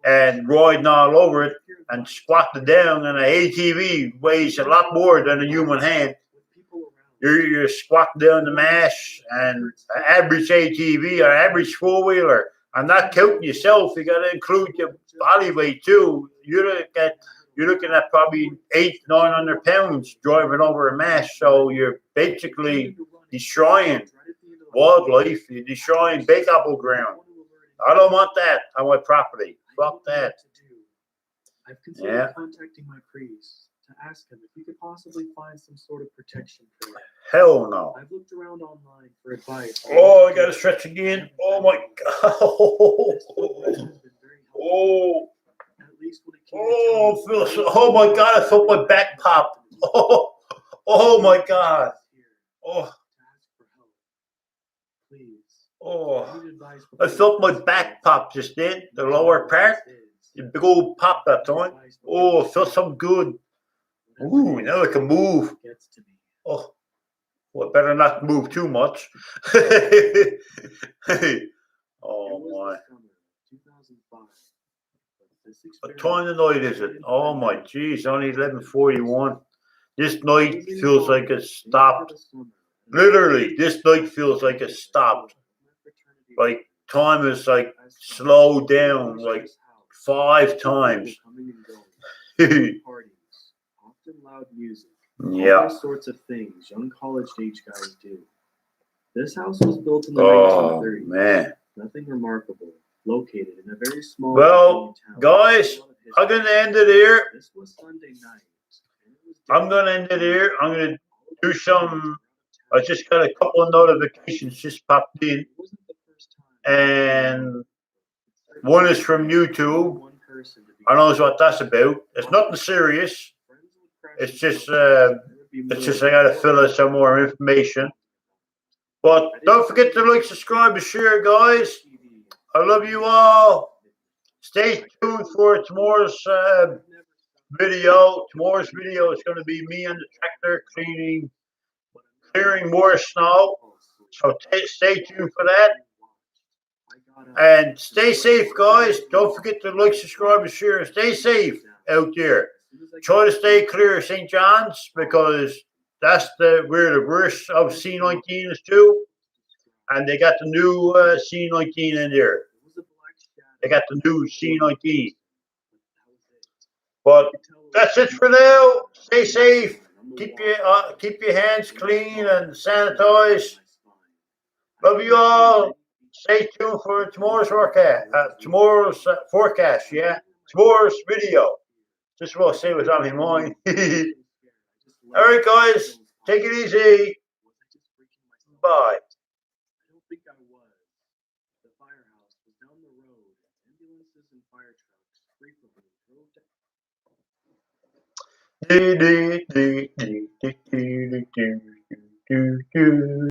and riding all over it and squatting down, and an ATV weighs a lot more than a human hand. You're squatting down the mash, and an average ATV or average four-wheeler, I'm not counting yourself, you got to include your body weight too. You're looking at probably 800-900 pounds driving over a mash, so you're basically destroying wildlife, you're destroying bake apple ground. I don't want that on my property. Fuck that. I've considered contacting my priest to ask him if he could possibly find some sort of protection for it. Hell no. I've looked around online for advice. Oh, I gotta stretch again. Oh my God. Oh my God, I felt my back pop. Oh my God. Oh. I felt my back pop just then, the lower part. The big old pop that time. Oh, it felt so good. Ooh, now I can move. Oh, well, I better not move too much. Oh my. What time of night is it? Oh my geez, only 11:41. This night feels like it stopped. Literally, this night feels like it stopped. Like time is like slowed down like 5 times. Parties, often loud music. Yeah. All sorts of things young college-age guys do. This house was built in the Oh 1930s. man. Nothing remarkable. Located in a very small Well, town. guys, I'm gonna end it here. This was Sunday night. I'm gonna end it here. I'm gonna do some. I just got a couple of notifications just popped in, and one is from YouTube. I don't know what that's about. It's nothing serious. It's just I gotta fill out some more information. But don't forget to like, subscribe, and share, guys. I love you all. Stay tuned for tomorrow's video. Tomorrow's video is going to be me on the tractor clearing more snow. So stay tuned for that. And stay safe, guys. Don't forget to like, subscribe, and share. Stay safe out there. Try to stay clear of St. John's because that's where the worst of C19 is too. And they got the new C19 in there. They got the new C19. But that's it for now. Stay safe. Keep your hands clean and sanitize. Love you all. Stay tuned for tomorrow's forecast. Yeah. Tomorrow's video. Just what I say what's on my mind. All right, guys. Take it easy. Bye. I don't think I was. The firehouse was down the road. Ambulances and fire trucks frequently drove down.